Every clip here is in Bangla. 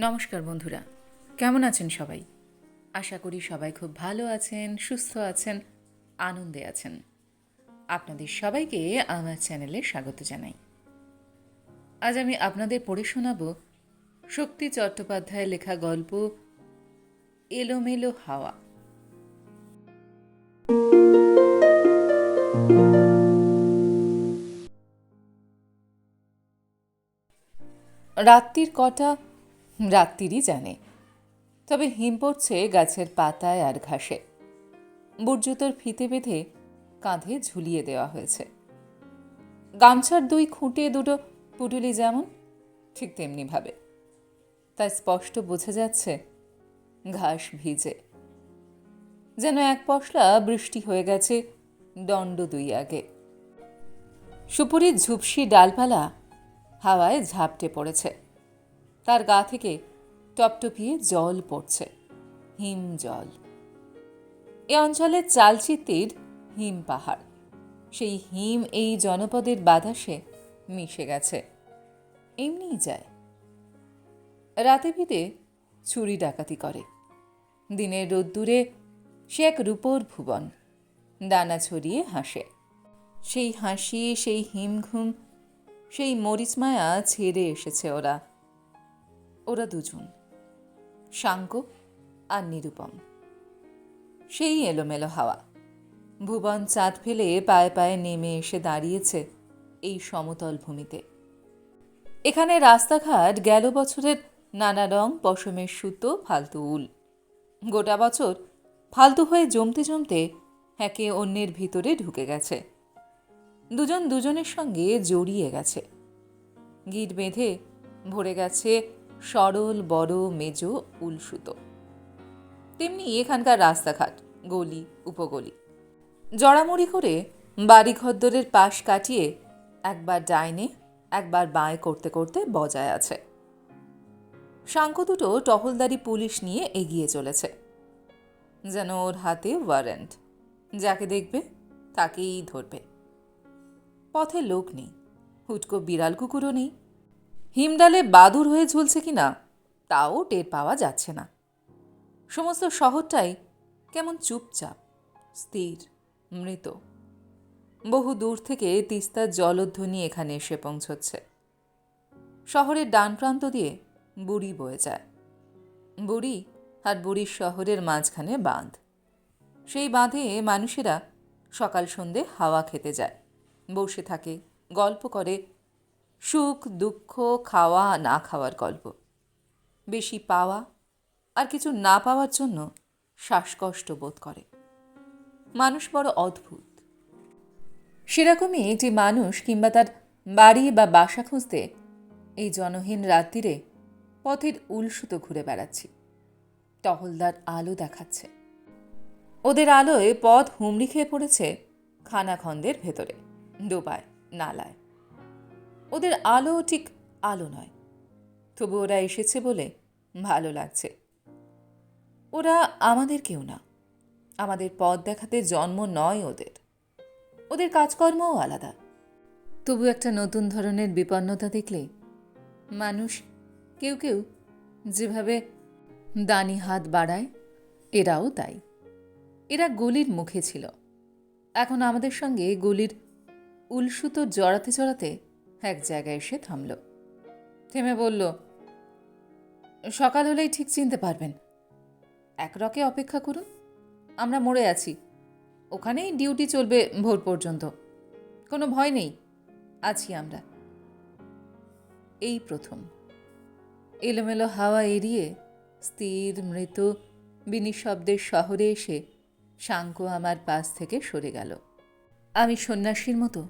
নমস্কার বন্ধুরা, কেমন আছেন সবাই? আশা করি সবাই খুব ভালো আছেন, সুস্থ আছেন, আনন্দে আছেন। আপনাদের সবাইকে আমার চ্যানেলে স্বাগত জানাই। আজ আমি আপনাদের পড়ে শোনাব শক্তি চট্টোপাধ্যায়ের লেখা গল্প এলোমেলো হাওয়া। রাত্রির কটা রাত্রিরই জানে, তবে হিম পড়ছে গাছের পাতায় আর ঘাসে। বুটজুতোর ফিতে বেঁধে কাঁধে ঝুলিয়ে দেওয়া হয়েছে। গামছার দুই খুঁটে দুটো পুটুলি যেমন, ঠিক তেমনি ভাবে। তাই স্পষ্ট বোঝা যাচ্ছে ঘাস ভিজে, যেন এক পশলা বৃষ্টি হয়ে গেছে দণ্ড দুই আগে। সুপুরির ঝুপসি ডালপালা হাওয়ায় ঝাপটে পড়েছে, তার গা থেকে টপটপিয়ে জল পড়ছে, হিম জল। এ অঞ্চলের চালচিত্তির হিম পাহাড়, সেই হিম এই জনপদের বাতাসে মিশে গেছে, এমনিই যায়। রাতে ভিতে চুরি ডাকাতি করে, দিনের রোদ্দুরে সে এক রূপোর ভুবন, ডানা ছড়িয়ে হাসে। সেই হাসি, সেই হিমঘুম, সেই মরিচমায়া ছেড়ে এসেছে ওরা দুজন, শাঙ্ক আর নিরুপম। সেই এলোমেলো হাওয়া ভুবন চাঁদ ফেলে পায়ে পায়ে নেমে এসে দাঁড়িয়েছে এই সমতল ভূমিতে। এখানে রাস্তাঘাট গেল বছরের নানা রং পশমের সুতো, ফালতু উল, গোটা বছর ফালতু হয়ে জমতে জমতে একে অন্যের ভিতরে ঢুকে গেছে। দুজন দুজনের সঙ্গে জড়িয়ে গেছে, গিট বেঁধে ভরে গেছে সরল বড় মেজ উল সুতো। তেমনি এখানকার রাস্তাঘাট, গলি উপগলি, জড়ামড়ি করে বাড়ি ঘরদোরের পাশ কাটিয়ে একবার ডাইনে একবার বাঁয়ে করতে করতে বজায় আছে। শাঙ্ক দুটো টহলদারি পুলিশ নিয়ে এগিয়ে চলেছে, যেন ওর হাতে ওয়ারেন্ট, যাকে দেখবে তাকেই ধরবে। পথে লোক নেই, হুটকো বিড়াল কুকুরও নেই। হিমডালে বাদুর হয়ে ঝুলছে কিনা তাও টের পাওয়া যাচ্ছে না। সমস্ত শহরটাই কেমন চুপচাপ, স্থির, মৃত। বহু দূর থেকে তিস্তার জলধ্বনি এখানে এসে পৌঁছচ্ছে। শহরের ডান প্রান্ত দিয়ে বুড়ি বয়ে যায়। বুড়ি আর বুড়ির শহরের মাঝখানে বাঁধ। সেই বাঁধে মানুষেরা সকাল সন্ধে হাওয়া খেতে যায়, বসে থাকে, গল্প করে, সুখ দুঃখ, খাওয়া না খাওয়ার গল্প। বেশি পাওয়া আর কিছু না পাওয়ার জন্য শ্বাসকষ্ট বোধ করে। মানুষ বড় অদ্ভুত। সেরকমই একটি মানুষ কিংবা তার বাড়ি বা বাসা খুঁজতে এই জনহীন রাত্রিরে পথের উলসুতো ঘুরে বেড়াচ্ছি। টহলদার আলো দেখাচ্ছে। ওদের আলোয় পথ হুমড়ি খেয়ে পড়েছে খানাখন্দের ভেতরে, ডোবায়, নালায়। ওদের আলো ঠিক আলো নয়, তবু ওরা এসেছে বলে ভালো লাগছে। ওরা আমাদের কেউ না, আমাদের পথ দেখাতে জন্ম নয় ওদের। ওদের কাজকর্মও আলাদা। তবু একটা নতুন ধরনের বিপন্নতা দেখলে মানুষ কেউ কেউ যেভাবে দানি হাত বাড়ায়, এরাও তাই। এরা গলির মুখে ছিল, এখন আমাদের সঙ্গে গলির উলসুতো জড়াতে জড়াতে এক জায়গায় এসে থামল। থেমে বলল, সকাল হলেই ঠিক চিনতে পারবেন। এক রকে অপেক্ষা করুন, আমরা মরে আছি, ওখানেই ডিউটি চলবে ভোর পর্যন্ত, কোনো ভয় নেই, আছি আমরা। এই প্রথম এলোমেলো হাওয়া এড়িয়ে স্থির মৃত বিনিঃশব্দের শহরে এসে শাঙ্ক আমার পাশ থেকে সরে গেল। আমি সন্ন্যাসীর মতো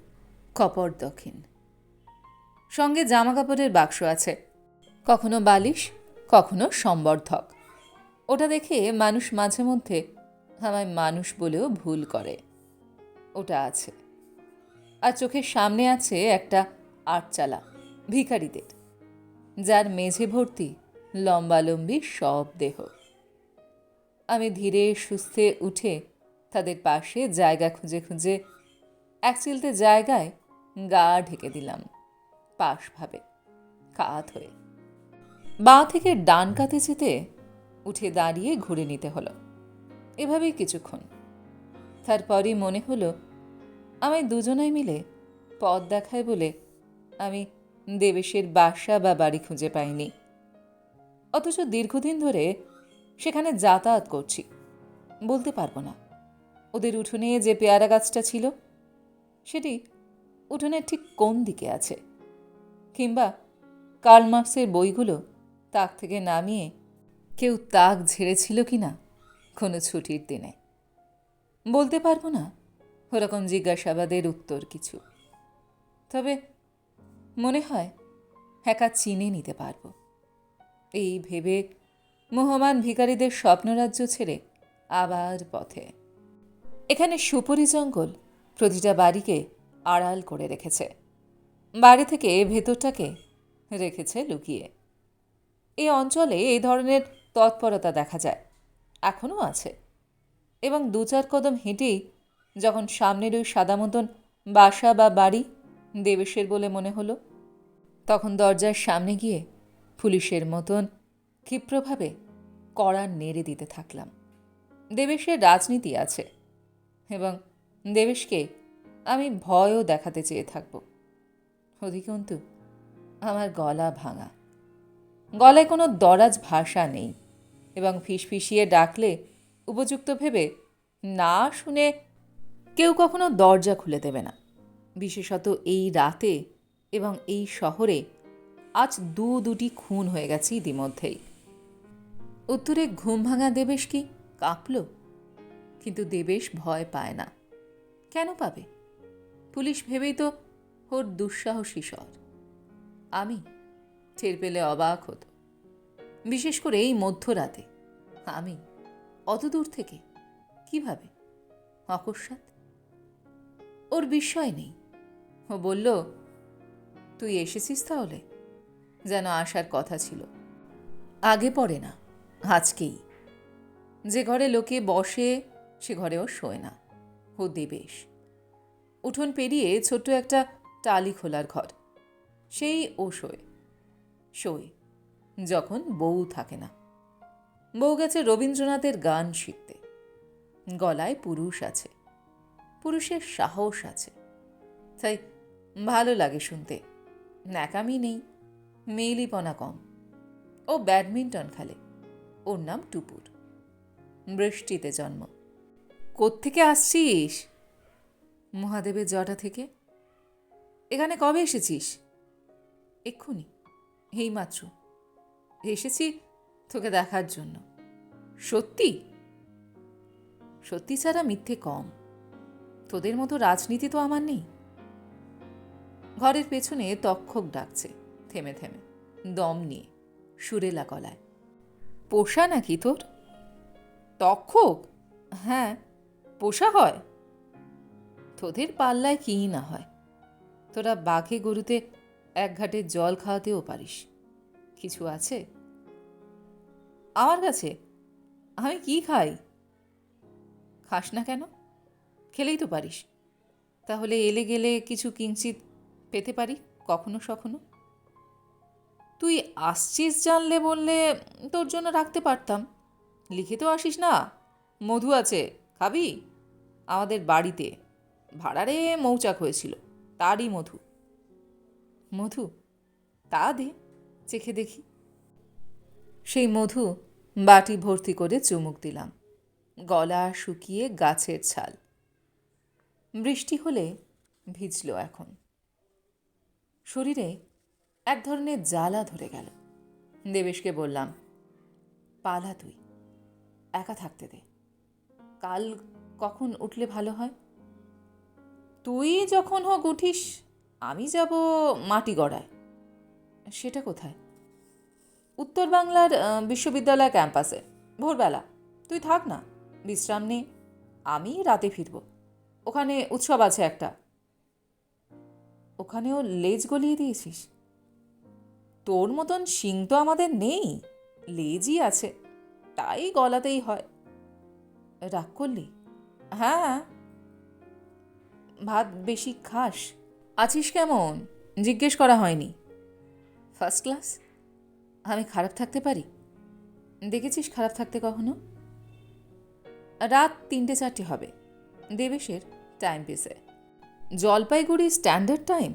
কপট দক্ষিণ। সঙ্গে জামাকাপড়ের বাক্স আছে, কখনো বালিশ, কখনো সম্বর্ধক। ওটা দেখে মানুষ মাঝে মধ্যে আমায় মানুষ বলেও ভুল করে। ওটা আছে। আর চোখের সামনে আছে একটা আটচালা ভিখারিদের, যার মেঝে ভর্তি লম্বালম্বি সব দেহ। আমি ধীরে সুস্থে উঠে তাদের পাশে জায়গা খুঁজে খুঁজে এক চিলতে জায়গায় গা ঢেকে দিলাম, পাশ ভাবে, কাত হয়ে। বাঁ থেকে ডান কাতে যেতে উঠে দাঁড়িয়ে ঘুরে নিতে হলো। এভাবেই কিছুক্ষণ। তারপরই মনে হলো আমায় দুজনাই মিলে পথ দেখায় বলে আমি দেবেশের বাসা বা বাড়ি খুঁজে পাইনি। অথচ দীর্ঘদিন ধরে সেখানে যাতায়াত করছি। বলতে পারবো না ওদের উঠোনে যে পেয়ারা গাছটা ছিল সেটি উঠোনের ঠিক কোন দিকে আছে, কিংবা কার্ল মার্কসের বইগুলো তাক থেকে নামিয়ে কেউ তাক ঝেড়েছিল কিনা কোনো ছুটির দিনে। বলতে পারবো না ওরকম জিজ্ঞাসাবাদের উত্তর কিছু। তবে মনে হয় একা চিনে নিতে পারবো। এই ভেবে মোহমান ভিখারিদের স্বপ্নরাজ্য ছেড়ে আবার পথে। এখানে সুপরি জঙ্গল প্রতিটা বাড়িকে আড়াল করে রেখেছে, বাড়ি থেকে ভেতরটাকে রেখেছে লুকিয়ে। এই অঞ্চলে এই ধরনের তৎপরতা দেখা যায়, এখনও আছে। এবং 2-4 কদম হেঁটেই যখন সামনের ওই সাদা মতন বাসা বা বাড়ি দেবেশের বলে মনে হলো, তখন দরজার সামনে গিয়ে পুলিশের মতন ক্ষিপ্রভাবে কড়া নেড়ে দিতে থাকলাম। দেবেশের রাজনীতি আছে এবং দেবেশকে আমি ভয়ও দেখাতে চেয়ে থাকব। অধিকন্তু আমার গলা ভাঙা, গলায় কোনো দরাজ ভাষা নেই এবং ফিসফিসিয়ে ডাকলে উপযুক্ত ভেবে না শুনে কেউ কখনো দরজা খুলে দেবে না। বিশেষত এই রাতে এবং এই শহরে আজ দুটি খুন হয়ে গেছে ইতিমধ্যেই। উত্তরে ঘুম ভাঙা দেবেশ কি কাঁপল? কিন্তু দেবেশ ভয় পায় না। কেন পাবে? পুলিশ ভেবেই তো ওর দুঃসাহসী স্বর। আমি টের পেলে অবাক হতো, বিশেষ করে এই মধ্যরাতে। আমি অত দূর থেকে কিভাবে? অকস্মাৎ। ওর বিস্ময় নেই। ও বলল, তুই এসেছিস তাহলে? যেন আসার কথা ছিল। আগে পড়ে না, আজকেই। যে ঘরে লোকে বসে সে ঘরেও শোয় না। ও দেবেশ। উঠোন পেরিয়ে ছোট্ট একটা টালি খোলার ঘর, সেই ও শোয় যখন বউ থাকে না। বউ গেছে রবীন্দ্রনাথের গান শিখতে। গলায় পুরুষ আছে, পুরুষের সাহস আছে, তাই ভালো লাগে শুনতে। ন্যাকামি নেই, মেয়েলিপনা কম। ও ব্যাডমিন্টন খেলে। ওর নাম টুপুর। বৃষ্টিতে জন্ম। কোত্থেকে আসছিস? মহাদেবের জটা থেকে। এখানে কবে এসেছিস? এক্ষুনি, এইমাত্র এসেছি তোকে দেখার জন্য। সত্যি? সত্যি ছাড়া মিথ্যে কম। তোদের মতো রাজনীতি তো আমার নেই। ঘরের পেছনে তক্ষক ডাকছে থেমে থেমে, দম নিয়ে, সুরেলা গলায়। পোষা নাকি তোর? তক্ষক? হ্যাঁ, পোষা হয়। তোদের পাল্লায় কি না হয়। তোরা বাঘে গরুতে এক ঘাটে জল খাওয়াতেও পারিস। কিছু আছে আমার কাছে? আমি কি খাই? খাস না কেন? খেলেই তো পারিস। তাহলে এলে গেলে কিছু কিঞ্চিত পেতে পারি কখনো সখনো। তুই আসছিস জানলে বললে তোর জন্য রাখতে পারতাম। লিখে তো আসিস না। মধু আছে, খাবি? আমাদের বাড়িতে ভাড়ারে মৌচাক হয়েছিল, তারই মধু। মধু? তা দে, চেখে দেখি। সেই মধু বাটি ভর্তি করে চুমুক দিলাম। গলা শুকিয়ে গাছের ছাল। বৃষ্টি হলে ভিজল এখন। শরীরে এক ধরনের জ্বালা ধরে গেল। দেবেশকে বললাম, পালা তুই, একা থাকতে দে। কাল কখন উঠলে ভালো হয়? তুই যখন হোক উঠিস। আমি যাব মাটি গড়ায়। সেটা কোথায়? উত্তর বাংলার বিশ্ববিদ্যালয় ক্যাম্পাসে, ভোরবেলা। তুই থাক না, বিশ্রাম নে। আমি রাতে ফিরব। ওখানে উৎসব আছে একটা। ওখানেও লেজ গলিয়ে দিয়েছিস? তোর মতন শিং তো আমাদের নেই, লেজই আছে, তাই গলাতেই হয়। রাগ করলি? হ্যাঁ। ভাত বেশি খাস? আছিস কেমন জিজ্ঞেস করা হয়নি। First class. আমি খারাপ থাকতে পারি? দেখেছিস খারাপ থাকতে কখনো? রাত ৩টে-৪টে হবে দেবেশের টাইম পিসে। জলপাইগুড়ি স্ট্যান্ডার্ড টাইম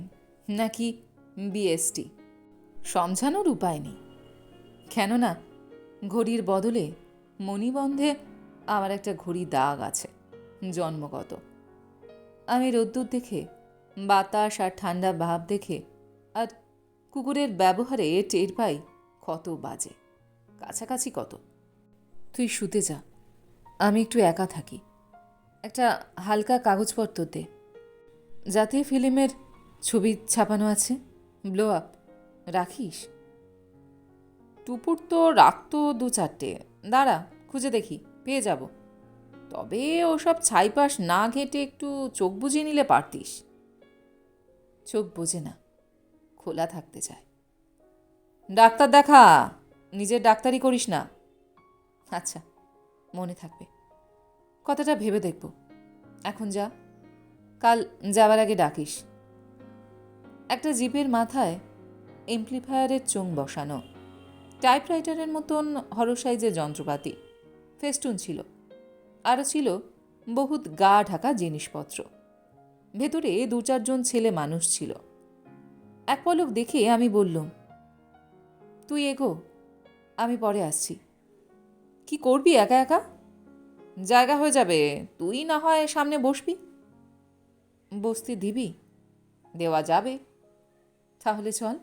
নাকি বিএসটি সমঝানোর উপায় নেই, কেননা ঘড়ির বদলে মণিবন্ধে আমার একটা ঘড়ি দাগ আছে, জন্মগত। আমি রোদ্দুর দেখে, বাতাস আর ঠান্ডা ভাব দেখে আর কুকুরের ব্যবহারে টের পাই কত বাজে, কাছাকাছি কত। তুই শুতে যা, আমি একটু একা থাকি। একটা হালকা কাগজপত্র দে, যাতে ফিল্মের ছবি ছাপানো আছে, ব্লো আপ রাখিস। টুপুর তো রাখতো ২-৪টে, দাঁড়া খুঁজে দেখি, পেয়ে যাব। তবে ওসব ছাইপাশ না ঘেঁটে একটু চোখ বুজিয়ে নিলে পারতিস। চোখ বোঝে না, খোলা থাকতে চায়। ডাক্তার দেখা, নিজের ডাক্তারি করিস না। আচ্ছা, মনে থাকবে, কথাটা ভেবে দেখব। এখন যা, কাল যাবার আগে ডাকিস। একটা জিপের মাথায় এমপ্লিফায়ারের চোঙ বসানো, টাইপরাইটারের মতন হর সাইজের যন্ত্রপাতি, ফেস্টুন ছিল, আরও ছিল বহুত গা ঢাকা জিনিসপত্র। ভেতরে ২-৪জন ছেলে মানুষ ছিল। এক পলক দেখে আমি বললুম, তুই এগো, আমি পরে আসছি। কি করবি একা একা? জায়গা হয়ে যাবে, তুই না হয় সামনে বসবি। বসতে দিবি? দেওয়া যাবে, তাহলে চল।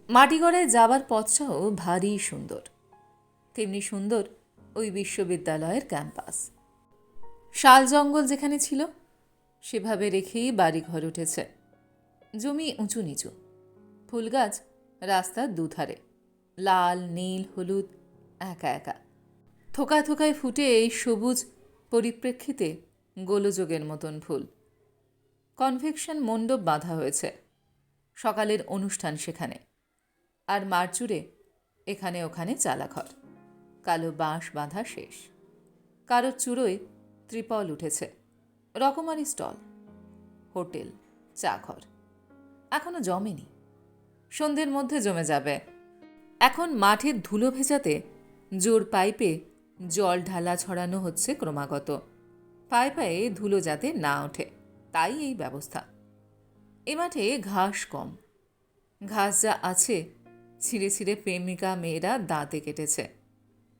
মাটিগড়ায় যাবার পথটাও ভারী সুন্দর, তেমনি সুন্দর ওই বিশ্ববিদ্যালয়ের ক্যাম্পাস। শাল জঙ্গল যেখানে ছিল সেভাবে রেখেই বাড়িঘর উঠেছে। জমি উঁচু নিচু, ফুলগাছ রাস্তার দুধারে, লাল নীল হলুদ একা একা, থোকায় থোকায় ফুটে এই সবুজ পরিপ্রেক্ষিতে গোলযোগের মতন ফুল। কনভেকশন মণ্ডপ বাঁধা হয়েছে, সকালের অনুষ্ঠান সেখানে। আর মারচুরে এখানে ওখানে চালাঘর, কালো বাঁশ বাঁধা শেষ। কারোর চুড়োয় ত্রিপল উঠেছে, রকমারি স্টল, হোটেল, চাঘর। এখনো জমেনি, সন্ধ্যের মধ্যে জমে যাবে। এখন মাঠের ধুলো ভেজাতে জোর পাইপে জল ঢালা ছড়ানো হচ্ছে ক্রমাগত, পায়ে পায়ে ধুলো যাতে না ওঠে, তাই এই ব্যবস্থা। এ মাঠে ঘাস কম, ঘাস যা আছে ছিঁড়ে ছিঁড়ে প্রেমিকা মেয়েরা দাঁতে কেটেছে।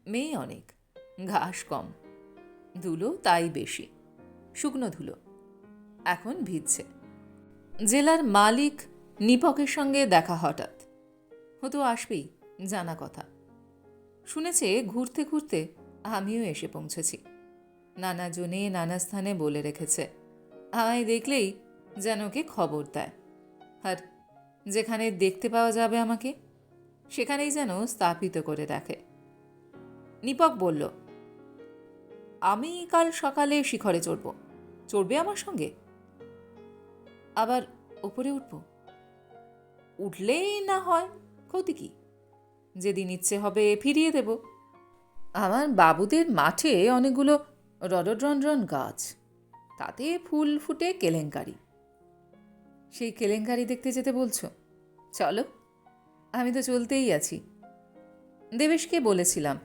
মেয়ে অনেক, ঘাস কম, ধুলো তাই বেশি, শুকনো ধুলো। এখন ভিজছে। জেলার মালিক নিপকের সঙ্গে দেখা হঠাৎ, হতো আসবেই, জানা কথা। শুনেছে ঘুরতে ঘুরতে আমিও এসে পৌঁছেছি। নানা জনে নানা স্থানে বলে রেখেছে, আমায় দেখলেই যেন ওকে খবর দেয়। আর যেখানে দেখতে পাওয়া যাবে আমাকে, সেখানেই যেন স্থাপিত করে রাখে। নিপক বলল, আমি কাল সকালে শিখরে চড়ব, চড়বে আমার সঙ্গে? আবার ওপরে উঠব? উঠলেই না হয়, ক্ষতি কি? যেদিন ইচ্ছে হবে ফিরিয়ে দেব। আমার বাবুদের মাঠে অনেকগুলো রডড্রন গাছ, তাতে ফুল ফুটে কেলেঙ্কারি। সেই কেলেঙ্কারি দেখতে যেতে বলছো? চলো, আমি তো চলতেই আছি। দেবেশকে বলেছিলাম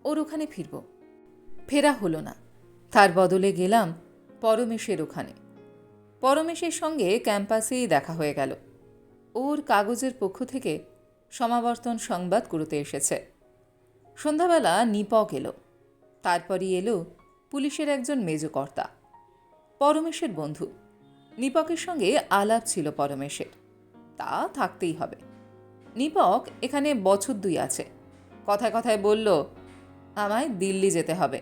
ওর ওখানে ফিরব, ফেরা হলো না। তার বদলে গেলাম পরমেশের ওখানে। পরমেশের সঙ্গে ক্যাম্পাসেই দেখা হয়ে গেল। ওর কাগজের পক্ষ থেকে সমাবর্তন সংবাদ করতে এসেছে। সন্ধ্যাবেলা নিপক এলো, তারপরই এলো পুলিশের একজন মেজকর্তা, পরমেশের বন্ধু। নিপকের সঙ্গে আলাপ ছিল পরমেশের, তা থাকতেই হবে। নিপক এখানে বছর ২ আছে। কথায় কথায় বলল, আমায় দিল্লি যেতে হবে,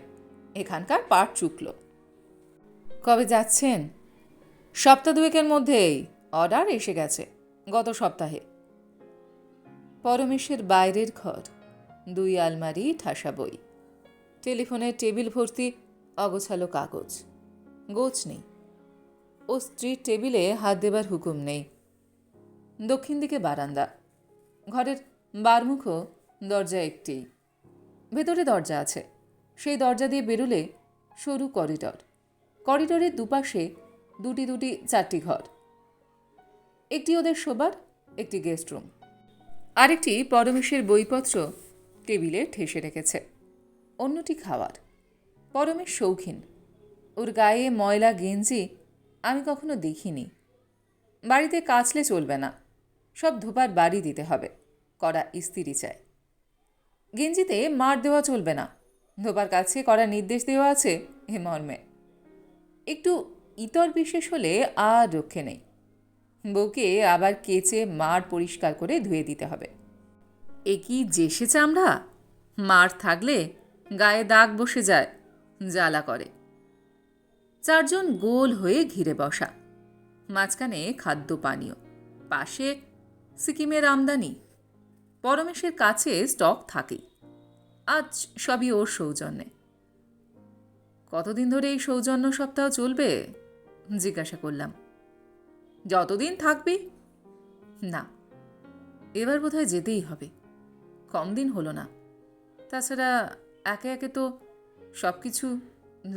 এখানকার পাট চুকলো। কবে যাচ্ছেন? সপ্তাহ ২-১-এর মধ্যেই, অর্ডার এসে গেছে গত সপ্তাহে। পরমেশের বাইরের ঘর, ২ আলমারি ঠাসা বই, টেলিফোনের টেবিল ভর্তি অগোছালো কাগজ, গোছ নেই। ও স্ত্রীর টেবিলে হাত দেবার হুকুম নেই। দক্ষিণ দিকে বারান্দা, ঘরের বারমুখো দরজা একটিই, ভেতরে দরজা আছে। সেই দরজা দিয়ে বেরোলে সরু করিডর, করিডরের দুপাশে দুটি 4টি ঘর, একটি ওদের শোবার, একটি গেস্ট রুম। আরেকটি পরমেশের বইপত্র টেবিলে ঠেসে রেখেছে, অন্যটি খাওয়ার। পরমেশ শৌখিন, ওর গায়ে ময়লা গেঞ্জি আমি কখনো দেখিনি। বাড়িতে কাচলে চলবে না, সব ধোবার বাড়ি দিতে হবে, কড়া ইস্ত্রি চাই। গেঞ্জিতে মার দেওয়া চলবে না, ধোবার কাছে কড়া নির্দেশ দেওয়া আছে এ মর্মে। একটু ইতর বিশেষ হলে আর রক্ষে নেই, বউকে আবার কেচে মার পরিষ্কার করে ধুয়ে দিতে হবে। এ কি জেসে চামড়া, মার থাকলে গায়ে দাগ বসে যায়, জ্বালা করে। চারজন গোল হয়ে ঘিরে বসা, মাঝখানে খাদ্য পানীয়, পাশে সিকিমের আমদানি। পরমেশের কাছে স্টক থাকেই, আজ সবই ওর সৌজন্যে। কতদিন ধরে এই সৌজন্য সপ্তাহ চলবে জিজ্ঞাসা করলাম। যতদিন থাকবি। না, এবার বোধহয় যেতেই হবে, কম দিন হলো না। তাছাড়া একে একে তো সব কিছু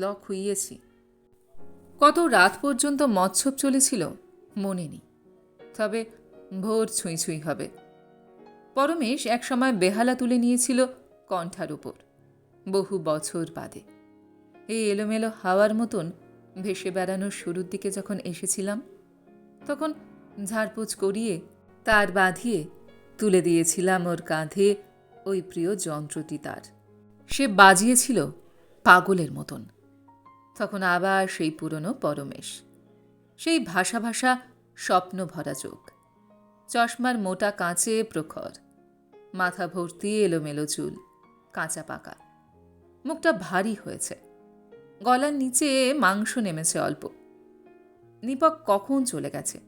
লক হইয়েছি। কত রাত পর্যন্ত মৎসব চলেছিল মনে নেই, তবে ভোর ছুঁই ছুঁই হবে। পরমেশ একসময় বেহালা তুলে নিয়েছিল কণ্ঠার উপর, বহু বছর বাদে। এই এলোমেলো হাওয়ার মতন ভেসে বেড়ানোর শুরুর দিকে যখন এসেছিলাম, তখন ঝাড়পোছ করিয়ে তার বাঁধিয়ে তুলে দিয়েছিলাম ওর কাঁধে ওই প্রিয় যন্ত্রটি তার। সে বাজিয়েছিল পাগলের মতন। তখন আবার সেই পুরনো পরমেশ, সেই ভাষা ভাষা স্বপ্ন ভরা চোখ, চশমার মোটা কাঁচে প্রখর, মাথা ভর্তি এলোমেলো চুল, কাঁচা পাকা, মুখটা ভারী হয়েছে, গলার নিচে মাংস নেমেছে অল্প। নিপক কখন চলে গেছে,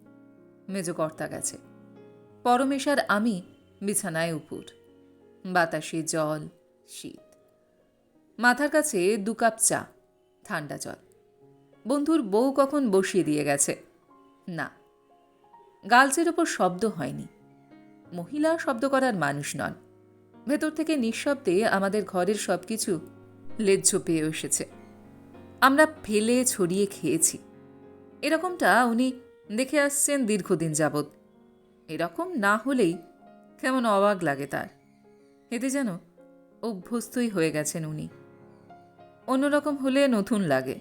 মেজকর্তা গেছে, পরমেশ আর আমি বিছানায় উপর, বাতাসে জল, শীত। মাথার কাছে 2 কাপ চা, ঠান্ডা জল। বন্ধুর বউ কখন বসিয়ে দিয়ে গেছে। না, গালচের ওপর শব্দ হয়নি। মহিলা শব্দ করার মানুষ নন। ভেতর থেকে নিঃশব্দে আমাদের ঘরের সব কিছু লেজ্জ পেয়ে এসেছে। আমরা ফেলে ছড়িয়ে খেয়েছি। এরকমটা উনি দেখে আসছেন দীর্ঘদিন যাবৎ। এরকম না হলেই কেমন অবাক লাগে তার। এতে যেন অভ্যস্তই হয়ে গেছেন উনি। অন্যরকম হলে নতুন লাগে।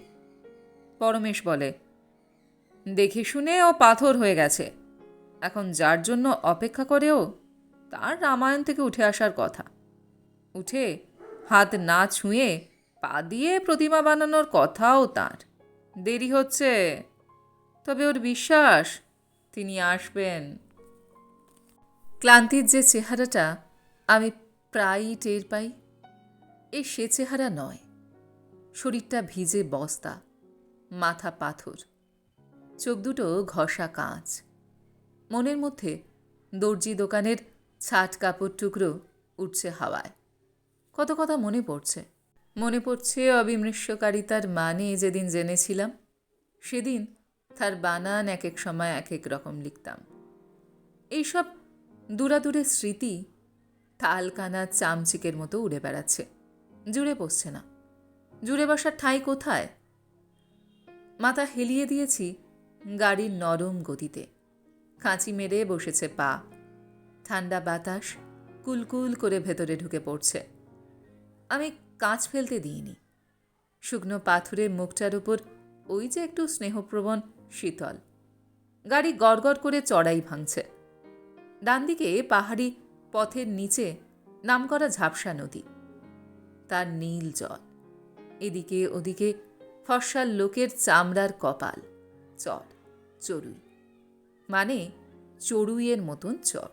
পরমেশ বলে, দেখে শুনে ও পাথর হয়ে গেছে। এখন যার জন্য অপেক্ষা করেও তার রামায়ণ থেকে উঠে আসার কথা। উঠে হাত না ছুঁয়ে পা দিয়ে প্রতিমা বানানোর কথাও তার। দেরি হচ্ছে, তবে ওর বিশ্বাস তিনি আসবেন। ক্লান্তির যে চেহারাটা আমি প্রায়ই টের পাই, এই সে চেহারা নয়। শরীরটা ভিজে বস্তা, মাথা পাথর, চোখ দুটো ঘষা কাঁচ। মনের মধ্যে দর্জি দোকানের ছাট কাপড় টুকরো উঠছে হাওয়ায়। কত কথা মনে পড়ছে। মনে পড়ছে অবিমৃষ্যকারিতার মানে যেদিন জেনেছিলাম, সেদিন তার বানান এক এক সময় এক এক রকম লিখতাম। এইসব দূরাদূরের স্মৃতি তালকানা চামচিকের মতো উড়ে বেড়াচ্ছে, জুড়ে বসছে না। জুড়ে বসার ঠাঁই কোথায়? মাথা হেলিয়ে দিয়েছি গাড়ির নরম গতিতে। কাঁচি মেরে বসেছে পা। ঠান্ডা বাতাস কুলকুল করে ভেতরে ঢুকে পড়ছে। আমি কাঁচ ফেলতে দিইনি। শুকনো পাথরের মুখটার উপর ওই যে একটু স্নেহপ্রবণ শীতল। গাড়ি গড়গড় করে চড়াই ভাঙছে। ডান দিকে পাহাড়ি পথের নিচে নামকরা ঝাপসা নদী, তার নীল জল। এদিকে ওদিকে ফর্সার লোকের চামড়ার কপাল, চর, চড়ুই, মানে চড়ুইয়ের মতন চর।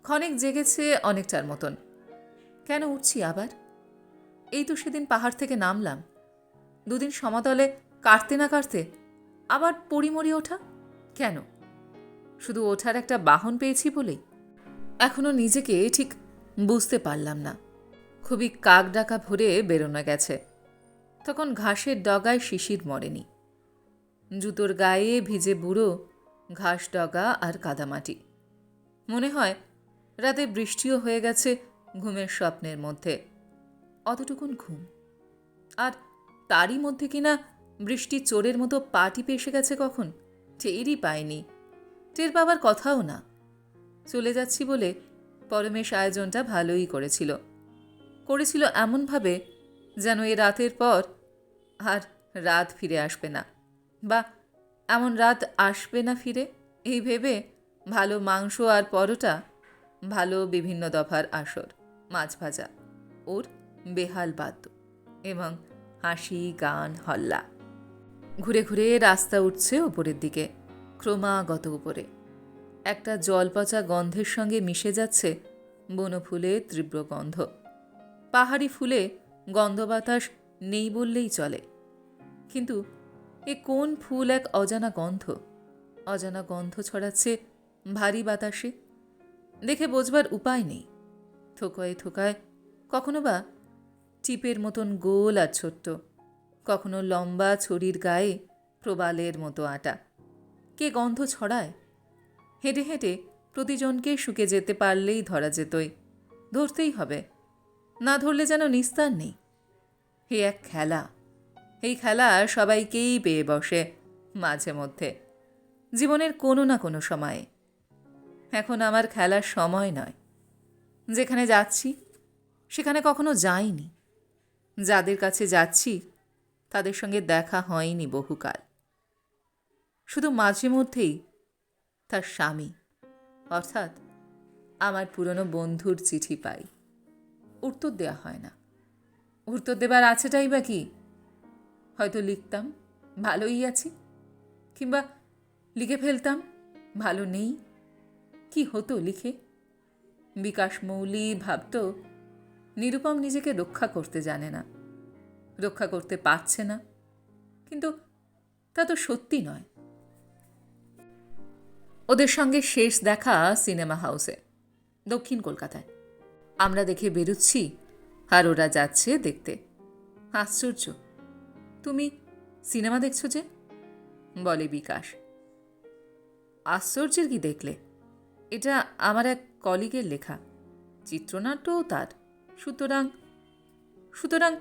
ক্ষণেক জেগেছে অনেকটার মতন। কেন উঠছি আবার? এই তো সেদিন পাহাড় থেকে নামলাম, 2 দিন সমতলে কাটতে না কাটতে আবার পড়িমরি ওঠা। কেন? শুধু ওঠার একটা বাহন পেয়েছি বলেই? এখনো নিজেকে ঠিক বুঝতে পারলাম না। খুবই কাক ডাকা ভরে বেরোনো গেছে। তখন ঘাসের ডগায় শিশির মরেনি। জুতোর গায়ে ভিজে বুড়ো ঘাস ডগা আর কাদামাটি। মনে হয় রাতে বৃষ্টিও হয়ে গেছে ঘুমের স্বপ্নের মধ্যে। অতটুকুন ঘুম, আর তারই মধ্যে কিনা বৃষ্টি চোরের মতো পা টিপে এসে গেছে কখন টেরই পায়নি। টের পাবার কথাও না। চলে যাচ্ছি বলে পরমেশ আয়োজনটা ভালোই করেছিল এমনভাবে যেন এ রাতের পর আর রাত ফিরে আসবে না, বা এমন রাত আসবে না ফিরে, এই ভেবে ভালো মাংস আর পরোটা, ভালো বিভিন্ন দফার আসর, মাছ ভাজা, ওর বেহাল বাদ্য এবং হাসি গান হল্লা। ঘুরে ঘুরে রাস্তা উঠছে ওপরের দিকে, ক্রমাগত উপরে। একটা জলপচা গন্ধের সঙ্গে মিশে যাচ্ছে বনফুলের তীব্র গন্ধ। পাহাড়ি ফুলে গন্ধ বাতাস নেই বললেই চলে, কিন্তু এ কোন ফুল এক অজানা গন্ধ ছড়াচ্ছে ভারী বাতাসে, দেখে বোঝবার উপায় নেই। থোকায় থোকায়, কখনো বা টিপের মতন গোল আর ছোট্ট, কখনো লম্বা ছড়ির গায়ে প্রবালের মতো আটা। কে গন্ধ ছড়ায়? হেঁটে হেঁটে প্রতিজনকে শুকে যেতে পারলেই ধরা যেতই, ধরতেই হবে, না ধরলে যেন নিস্তার নেই। হে এক খেলা, এই খেলা সবাইকেই পেয়ে বসে মাঝে মধ্যে, জীবনের কোনো না কোনো সময়ে। এখন আমার খেলার সময় নয়। যেখানে যাচ্ছি সেখানে কখনো যাইনি, যাদের কাছে যাচ্ছি তাদের সঙ্গে দেখা হয়নি বহুকাল। শুধু মাঝে মধ্যেই তার স্বামী, অর্থাৎ আমার পুরনো বন্ধুর চিঠি পাই, উত্তর দেওয়া হয় না। উত্তর দেবার আছেটাই বা কি? হয়তো লিখতাম ভালোই আছি, কিংবা লিখে ফেলতাম ভালো নেই। কি হতো লিখে? বিকাশ মৌলি ভাবত নিরুপম নিজেকে রক্ষা করতে জানে না, রক্ষা করতে পারছে না, কিন্তু তা তো সত্যি নয়। ওদের সঙ্গে শেষ দেখা সিনেমা হাউসে, দক্ষিণ কলকাতায়। আমরা দেখে বেরুচ্ছি আর ওরা যাচ্ছে দেখতে। আশ্চর্য, তুমি সিনেমা দেখছো যে? বলে বিকাশ। আশ্চর্যের কি দেখলে? এটা আমার এক কলিগের লেখা, চিত্রনাট্যও তার। সুতরাং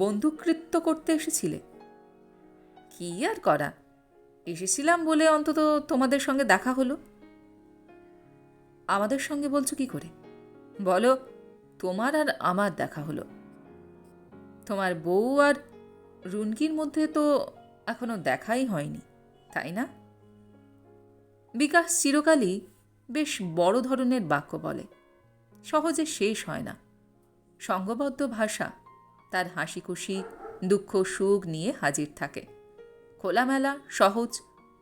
বন্ধুকৃত্য করতে এসেছিলে? কি আর করা, এসেছিলাম বলে অন্তত তোমাদের সঙ্গে দেখা হলো। আমাদের সঙ্গে বলছো কি করে? বলো, তোমার আর আমার দেখা হলো। তোমার বউ আর রুনকির মধ্যে তো এখনো দেখাই হয়নি, তাই না? বিকাশ চিরকালই বেশ বড় ধরনের বাক্য বলে, সহজে শেষ হয় না। সঙ্গবদ্ধ ভাষা, তার হাসি খুশি দুঃখ সুখ নিয়ে হাজির থাকে। খোলামেলা সহজ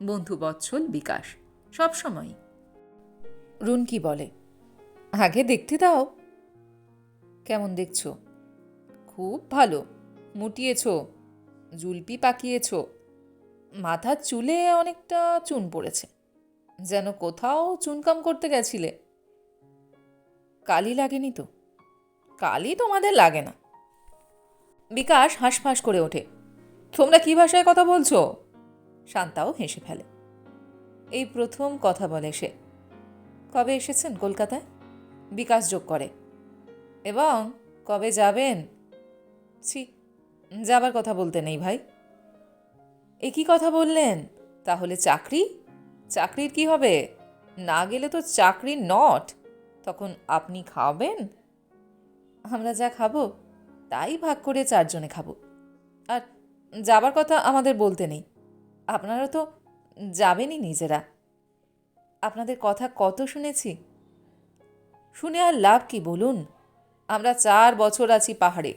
বন্ধুবৎসল বিকাশ সবসময়। রুনকি বলে, আগে দেখতে দাও। কেমন দেখছো? খুব ভালো, মুটিয়েছ, জুলপি পাকিয়েছ, মাথার চুলে অনেকটা চুন পড়েছে, যেন কোথাও চুনকাম করতে গেছিলে। কালি লাগেনি তো? কালি তোমাদের লাগে না। বিকাশ হাঁসফাঁস করে ওঠে, তোমরা কি ভাষায় কথা বলছো? শান্তাও হেসে ফেলে। এই প্রথম কথা বলে সে। কবে এসেছেন কলকাতায়? বিকাশ যোগ করে। এবং কবে যাবেন? ছি, যাবার কথা বলতে নেই ভাই। একই কথা বললেন? তাহলে চাকরির কি হবে? না গেলে তো চাকরির নট। তখন আপনি খাবেন? আমরা যা খাবো তাই ভাগ করে 4 জনে খাবো। আর যাবার কথা আমাদের বলতে নেই, আপনারা তো যাবেনই নিজেরা। আপনাদের কথা কত শুনেছি। শুনে আর লাভ কি বলুন? আমরা 4 বছর আছি পাহাড়ে,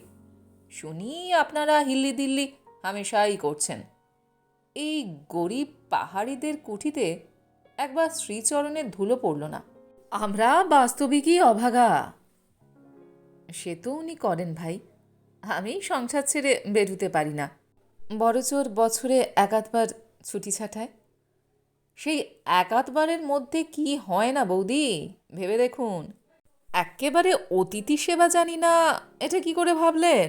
শুনি আপনারা হিল্লি দিল্লি হামেশাই করছেন। এই গরিব পাহাড়িদের কুঠিতে একবার শ্রীচরণের ধুলো পড়ল না। আমরা বাস্তবিকই অভাগা। সে তো উনি করেন ভাই, আমি সংসার ছেড়ে বেরুতে পারি না। বড়জোর বছরে 1-8বার ছুটি ছাটায়। সেই 1-8বারের মধ্যে কি হয় না বৌদি, ভেবে দেখুন। একেবারে অতিথি সেবা জানি না, এটা কি করে ভাবলেন?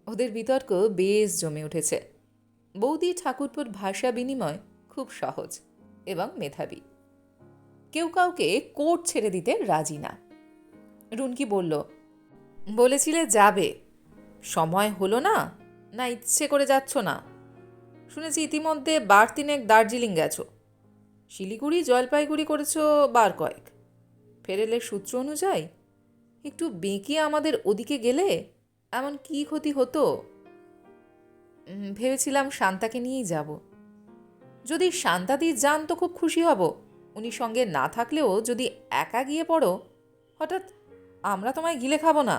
ওদের বিতর্ক বেশ জমে উঠেছে। বৌদি ঠাকুরপুর ভাষা বিনিময় খুব সহজ এবং মেধাবী। কেউ কাউকে কোর্ট ছেড়ে দিতে রাজি না। রুনকি বলল, বলেছিলে যাবে, সময় হলো না, না ইচ্ছে করে যাচ্ছ না? শুনেছি ইতিমধ্যে 3 বার দার্জিলিং গেছো, শিলিগুড়ি জলপাইগুড়ি করেছো 2 কয়েক। ফেরেলের সূত্র অনুযায়ী একটু বেঁকিয়ে আমাদের ওদিকে গেলে এমন কি ক্ষতি হতো? ভেবেছিলাম শান্তাকে নিয়েই যাব। যদি শান্তাদি যান তো খুব খুশি হব। উনি সঙ্গে না থাকলেও যদি একা গিয়ে পড়ো, হঠাৎ আমরা তোমায় গিলে খাবো না।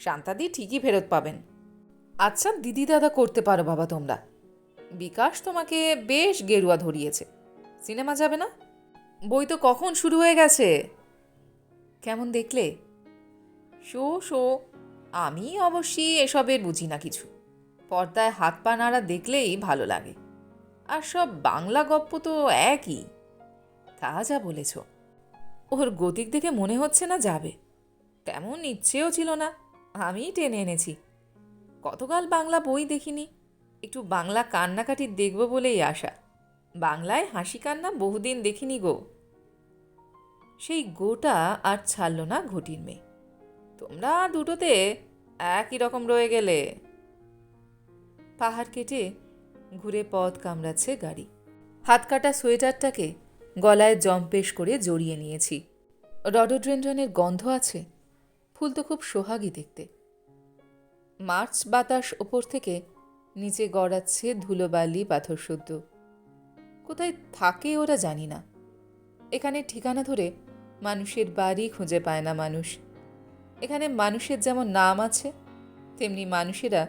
শান্তাদি ঠিকই ফেরত পাবেন। আচ্ছা দিদি দাদা করতে পারো বাবা তোমরা। বিকাশ তোমাকে বেশ গেরুয়া ধরিয়েছে। সিনেমা যাবে না? বই তো কখন শুরু হয়ে গেছে। কেমন দেখলে? শো শো, আমি অবশ্যই এসবের বুঝি না কিছু। পর্দায় হাত পা নাড়া দেখলেই ভালো লাগে। আর সব বাংলা গপ্প তো একই। তা যা বলেছ। ওর গতিক দেখে মনে হচ্ছে না যাবে। তেমন ইচ্ছেও ছিল না, আমিই টেনে এনেছি। কতকাল বাংলা বই দেখিনি, একটু বাংলা কান্নাকাটি দেখব বলেই আশা। বাংলায় হাসি কান্না বহুদিন দেখিনি গো। সেই গোটা আর ছাড়ল না ঘটির মেয়ে। তোমরা দুটোতে একই রকম রয়ে গেলে। পাহাড় কেটে ঘুরে পথ কামড়াচ্ছে গাড়ি। হাত কাটা সোয়েটারটাকে গলায় জম্পেশ করে জড়িয়ে নিয়েছি। রডোড্রেন্ড্রনের গন্ধ আছে। ফুল তো খুব সোহাগী দেখতে। মার্চ বাতাস ওপর থেকে নিচে গড়াচ্ছে ধুলোবালি পাথর শুদ্ধ। কোথায় থাকে ওরা জানি না। এখানে ঠিকানা ধরে মানুষের বাড়ি খুঁজে পায় না মানুষ। এখানে মানুষের যেমন নাম আছে, তেমনি মানুষেরা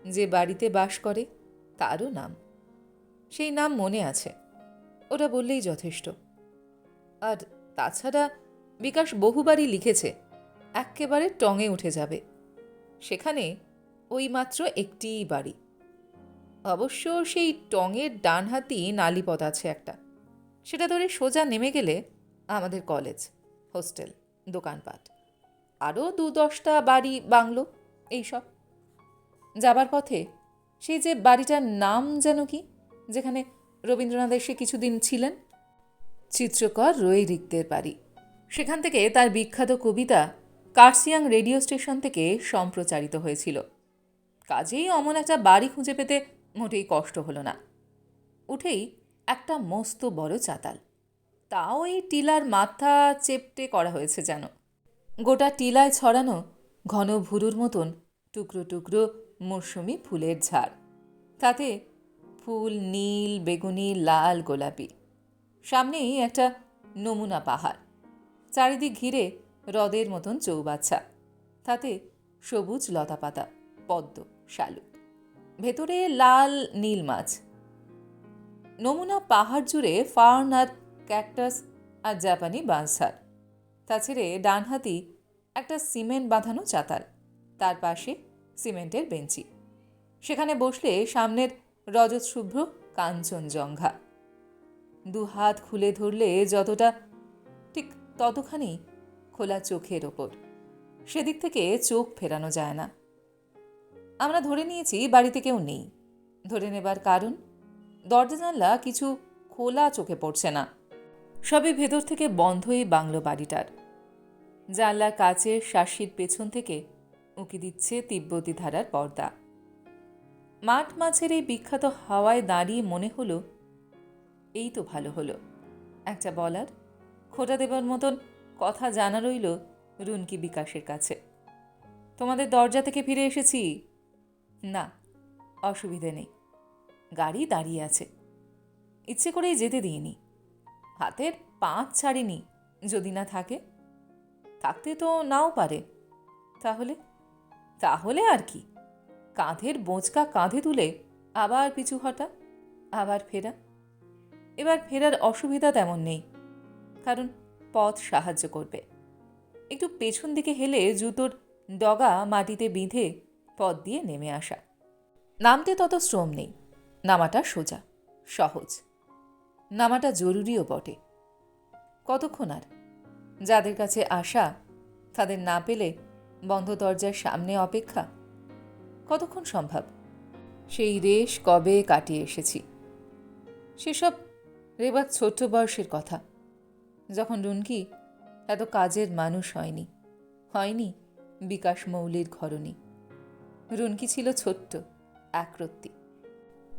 যে বাড়িতে বাস করে তারও নাম। সেই নাম মনে আছে, ওরা বললেই যথেষ্ট। আর তাছাড়া বিকাশ বহুবারই লিখেছে এক্কেবারে টঙে উঠে যাবে। সেখানে ওই মাত্র একটিই বাড়ি। অবশ্য সেই টঙের ডানহাতি নালিপথ আছে একটা। সেটা ধরে সোজা নেমে গেলে আমাদের কলেজ, হোস্টেল, দোকানপাট, আরও ২-১০টা বাড়ি, বাংলো, এইসব। যাবার পথে সেই যে বাড়িটার নাম যেন কি, যেখানে রবীন্দ্রনাথ এসে কিছুদিন ছিলেন, চিত্রকর রৈরিক্তের বাড়ি। সেখান থেকে তার বিখ্যাত কবিতা কার্সিয়াং রেডিও স্টেশন থেকে সম্প্রচারিত হয়েছিল। কাজেই অমন একটা বাড়ি খুঁজে পেতে মোটেই কষ্ট হলো না। উঠেই একটা মস্ত বড় চাতাল, তাও এই টিলার মাথা চেপটে করা হয়েছে যেন। গোটা টিলায় ছড়ানো ঘন ভুরুর মতন টুকরো টুকরো মরশুমি ফুলের ঝাড়। তাতে ফুল নীল, বেগুনি, লাল, গোলাপি। সামনেই একটা নমুনা পাহাড়, চারিদিক ঘিরে হ্রদের মতন চৌবাচ্চা, তাতে সবুজ লতাপাতা, পদ্ম, শালুক, ভেতরে লাল নীল মাছ। নমুনা পাহাড় জুড়ে ফার্ন আর ক্যাকটাস আর জাপানি বাঁশঝাড়। তা ছেড়ে ডানহাতি একটা সিমেন্ট বাঁধানো চাতাল, তার পাশে সিমেন্টের বেঞ্চি। সেখানে বসলে সামনের রজতশুভ্র কাঞ্চনজঙ্ঘা। ২ হাত খুলে ধরলে যতটা, ঠিক ততখানি খোলা চোখের ওপর। সেদিক থেকে চোখ ফেরানো যায় না। আমরা ধরে নিয়েছি বাড়িতে কেউ নেই। ধরে নেবার কারণ, দরজা জানলা কিছু খোলা চোখে পড়ছে না। সবই ভেতর থেকে বন্ধই বাংলো বাড়িটার। জানলার কাচের শাসির পেছন থেকে উঁকি দিচ্ছে তিব্বতী ধারার পর্দা। মাঠ মাছের এই বিখ্যাত হাওয়ায় দাঁড়িয়ে মনে হলো, এই তো ভালো হলো। একটা বলার, খোঁটা দেবার মতন কথা জানা রইল রুনকি বিকাশের কাছে। তোমাদের দরজা থেকে ফিরে এসেছি। না, অসুবিধে নেই, গাড়ি দাঁড়িয়ে আছে। ইচ্ছে করেই যেতে দিইনি। হাতের 5 ছাড়িনি। যদি না থাকে, থাকতে তো নাও পারে। তাহলে তাহলে আর কি, কাঁধের বোঁচকা কাঁধে তুলে আবার পিছু হটা, আবার ফেরা। এবার ফেরার অসুবিধা তেমন নেই, কারণ পথ সাহায্য করবে। একটু পেছন দিকে হেলে জুতোর ডগা মাটিতে বিঁধে পথ দিয়ে নেমে আসা। নামতে তত শ্রম নেই, নামাটা সোজা, সহজ। নামাটা জরুরিও বটে। কতক্ষণ আর? যাদের কাছে আসা, তাদের না পেলে বন্ধ দরজার সামনে অপেক্ষা। কতক্ষণ সম্ভব? সেই রেশ কবে কাটিয়ে এসেছি। সেসব রেবার ছোট্ট বয়সের কথা, যখন রুনকি এত কাজের মানুষ হয়নি, হয়নি বিকাশ মৌলির ঘরণী। রুনকি ছিল ছোট্ট, একরত্তি।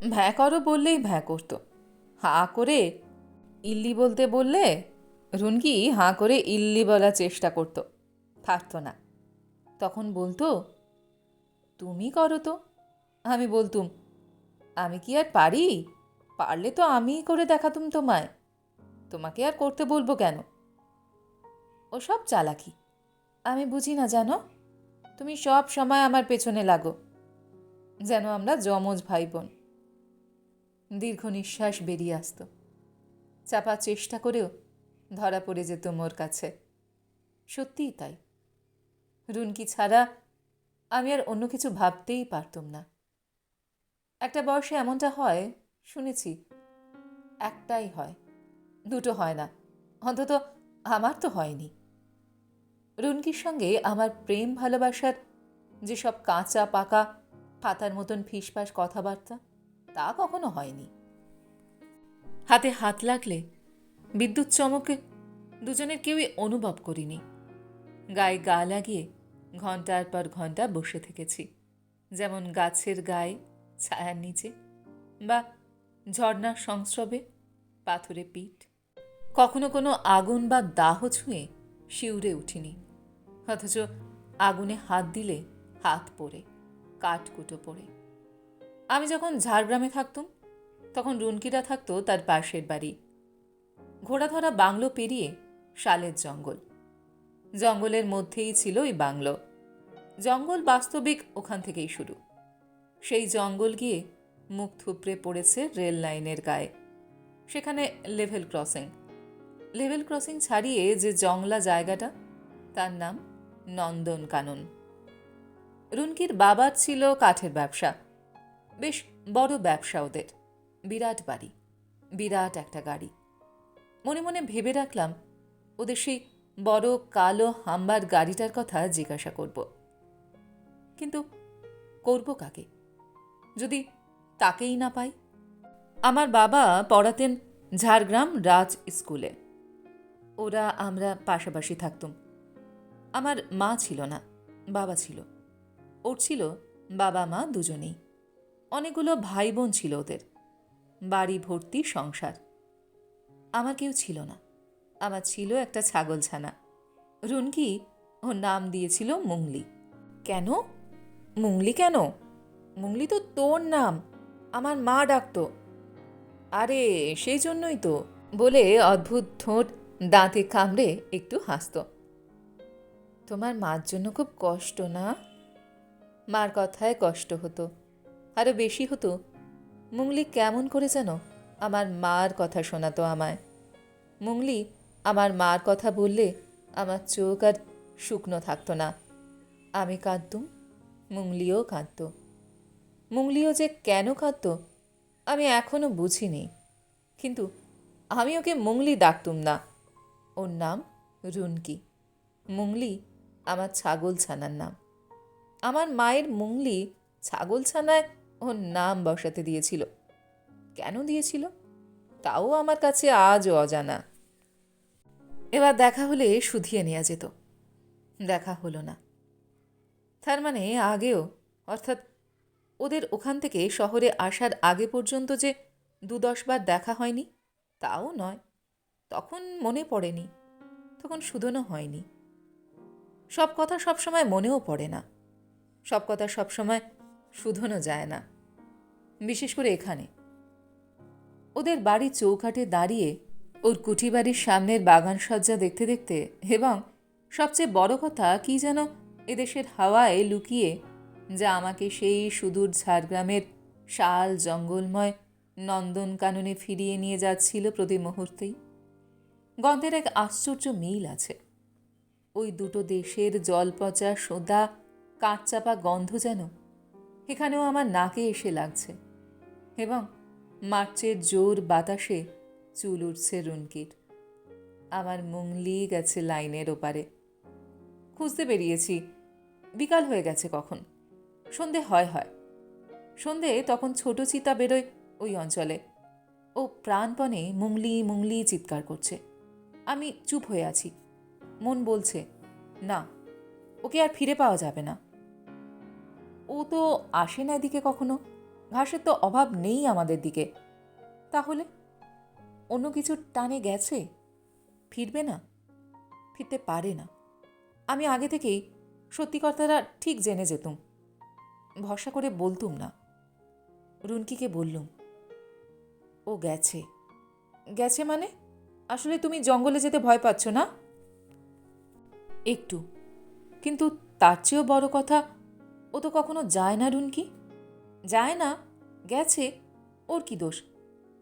ভ্যাঁ করো বললেই ভ্যাঁ করত। হাঁ করে ইল্লি বলতে বললে রুনকি হাঁ করে ইল্লি বলার চেষ্টা করত, পারত না। তখন বলতো, তুমি করো তো। আমি বলতুম, আমি কি আর পারি? পারলে তো আমিই করে দেখাতুম তোমায়, তোমাকে আর করতে বলবো কেন? ওসব চালাকি আমি বুঝি না জানো। তুমি সব সময় আমার পেছনে লাগো, যেন আমরা যমজ ভাই বোন। দীর্ঘ নিঃশ্বাস বেরিয়ে আসত, চাপার চেষ্টা করেও ধরা পড়ে যেত মোর কাছে। সত্যিই তাই, রুনকি ছাড়া আমি আর অন্য কিছু ভাবতেই পারতুম না। একটা বয়সে এমনটা হয় শুনেছি, একটাই হয়, দুটো হয় না, অন্তত আমার তো হয়নি। রুনকির সঙ্গে আমার প্রেম ভালোবাসার যেসব কাঁচা পাকা পাতার মতন ফিসফাস কথাবার্তা, তা কখনো হয়নি। হাতে হাত লাগলে বিদ্যুৎ চমকে দুজনের কেউই অনুভব করিনি। গায়ে গা লাগিয়ে ঘন্টার পর ঘন্টা বসে থেকেছি, যেমন গাছের গায়ে ছায়ার নিচে, বা ঝর্ণার সংস্রবে পাথরে পিঠ। কখনো কোনো আগুন বা দাহ ছুঁয়ে শিউরে উঠিনি, অথচ আগুনে হাত দিলে হাত পোড়ে, কাঠকুটো পড়ে। আমি যখন ঝাড়গ্রামে থাকতুম, তখন রুনকিরা থাকতো তার পাশের বাড়ি। ঘোড়াধরা বাংলো পেরিয়ে শালের জঙ্গল, জঙ্গলের মধ্যেই ছিল ওই বাংলো। জঙ্গল বাস্তবিক ওখান থেকেই শুরু। সেই জঙ্গল গিয়ে মুখ থুবড়ে পড়েছে রেল লাইনের গায়ে। সেখানে লেভেল ক্রসিং। লেভেল ক্রসিং ছাড়িয়ে যে জংলা জায়গাটা, তার নাম নন্দনকানন। রুনকির বাবার ছিল কাঠের ব্যবসা, বেশ বড় ব্যবসা ওদের। বিরাট বাড়ি, বিরাট একটা গাড়ি। মনে মনে ভেবে রাখলাম ওদের সেই বড় কালো হাম্বার গাড়িটার কথা জিজ্ঞাসা করব। কিন্তু করব কাকে, যদি তাকেই না পাই? আমার বাবা পড়াতেন ঝাড়গ্রাম রাজ স্কুলে। ওরা আমরা পাশাপাশি থাকতুম। আমার মা ছিল না, বাবা ছিল। ওর ছিল বাবা মা দুজনেই। অনেকগুলো ভাই বোন ছিল ওদের, বাড়ি ভর্তি সংসার। আমার কেউ ছিল না, আমার ছিল একটা ছাগলছানা। রুনকি ওর নাম দিয়েছিল মুংলি। কেন মুংলি? কেন? মুংলি তো তোর নাম, আমার মা ডাকতো। আরে সেই জন্যই তো, বলে অদ্ভুত ঠোঁট দাঁতে কামড়ে একটু হাসত। তোমার মার জন্য খুব কষ্ট না? মার কথায় কষ্ট হতো, আরো বেশি হতো মুংলি কেমন করে যেন আমার মার কথা শোনাতো আমায়। মুংলি আমার মার কথা বললে আমার চোখ আর শুকনো থাকতো না। আমি কাঁদতুম, মুংলিও কাঁদত। মুংলিও যে কেন কাঁদত আমি এখনো বুঝিনি, কিন্তু আমি ওকে মুংলি ডাকতুম না। ওর নাম রুনকি। মুংলি আমার ছাগলছানার নাম। আমার মায়ের মুংলি ছাগলছানায় ওর নাম বসাতে দিয়েছিল। কেন দিয়েছিল তাও আমার কাছে আজও অজানা। এবার দেখা হলে শুধিয়ে নেওয়া যেত, দেখা হলো না। তার মানে আগেও, অর্থাৎ ওদের ওখান থেকে শহরে আসার আগে পর্যন্ত যে ২-১০ বার দেখা হয়নি তাও নয়। তখন মনে পড়েনি, তখন শুধোনো হয়নি। সব কথা সবসময় মনেও পড়ে না, সব কথা সবসময় শুধোনো যায় না। বিশেষ করে এখানে ওদের বাড়ির চৌকাঠে দাঁড়িয়ে ওর কুঠি বাড়ির সামনের বাগান সজ্জা দেখতে দেখতে, এবং সবচেয়ে বড় কথা কি যেন এদেশের হাওয়ায় লুকিয়ে, যা আমাকে সেই সুদূর ঝাড়গ্রামের শাল জঙ্গলময় নন্দনকাননে ফিরিয়ে নিয়ে যাচ্ছিল প্রতি মুহূর্তেই। গন্ধের এক আশ্চর্য মিল আছে। ওই দুটো দেশের জলপচা সোদা কাঠচাপা গন্ধ যেন এখানেও আমার নাকে এসে লাগছে, এবং মার্চের জোর বাতাসে চুল উঠছে রুনকির। আমার মুংলি গেছে লাইনের ওপারে। খুঁজতে বেরিয়েছি, বিকাল হয়ে গেছে কখন, সন্ধে হয়। সন্ধে তখন ছোট চিতা বেরোয় ওই অঞ্চলে। ও প্রাণপণে মুংলি মুংলি চিৎকার করছে। আমি চুপ হয়ে আছি। মন বলছে, না, ওকে আর ফিরে পাওয়া যাবে না। ও তো আসে না এদিকে কখনো, ঘাসের তো অভাব নেই আমাদের দিকে। তাহলে অন্য কিছুর টানে গেছে, ফিরবে না, ফিরতে পারে না। আমি আগে থেকেই সত্যি কথাটা ঠিক জেনে যেতুম, ভরসা করে বলতুম না। রুনকিকে বললুম, ও গেছে। গেছে মানে? আসলে তুমি জঙ্গলে যেতে ভয় পাচ্ছ না? একটু, কিন্তু তার চেয়েও বড় কথা, ও তো কখনো যায় না রুনকি। যায় না, গেছে, ওর কি দোষ?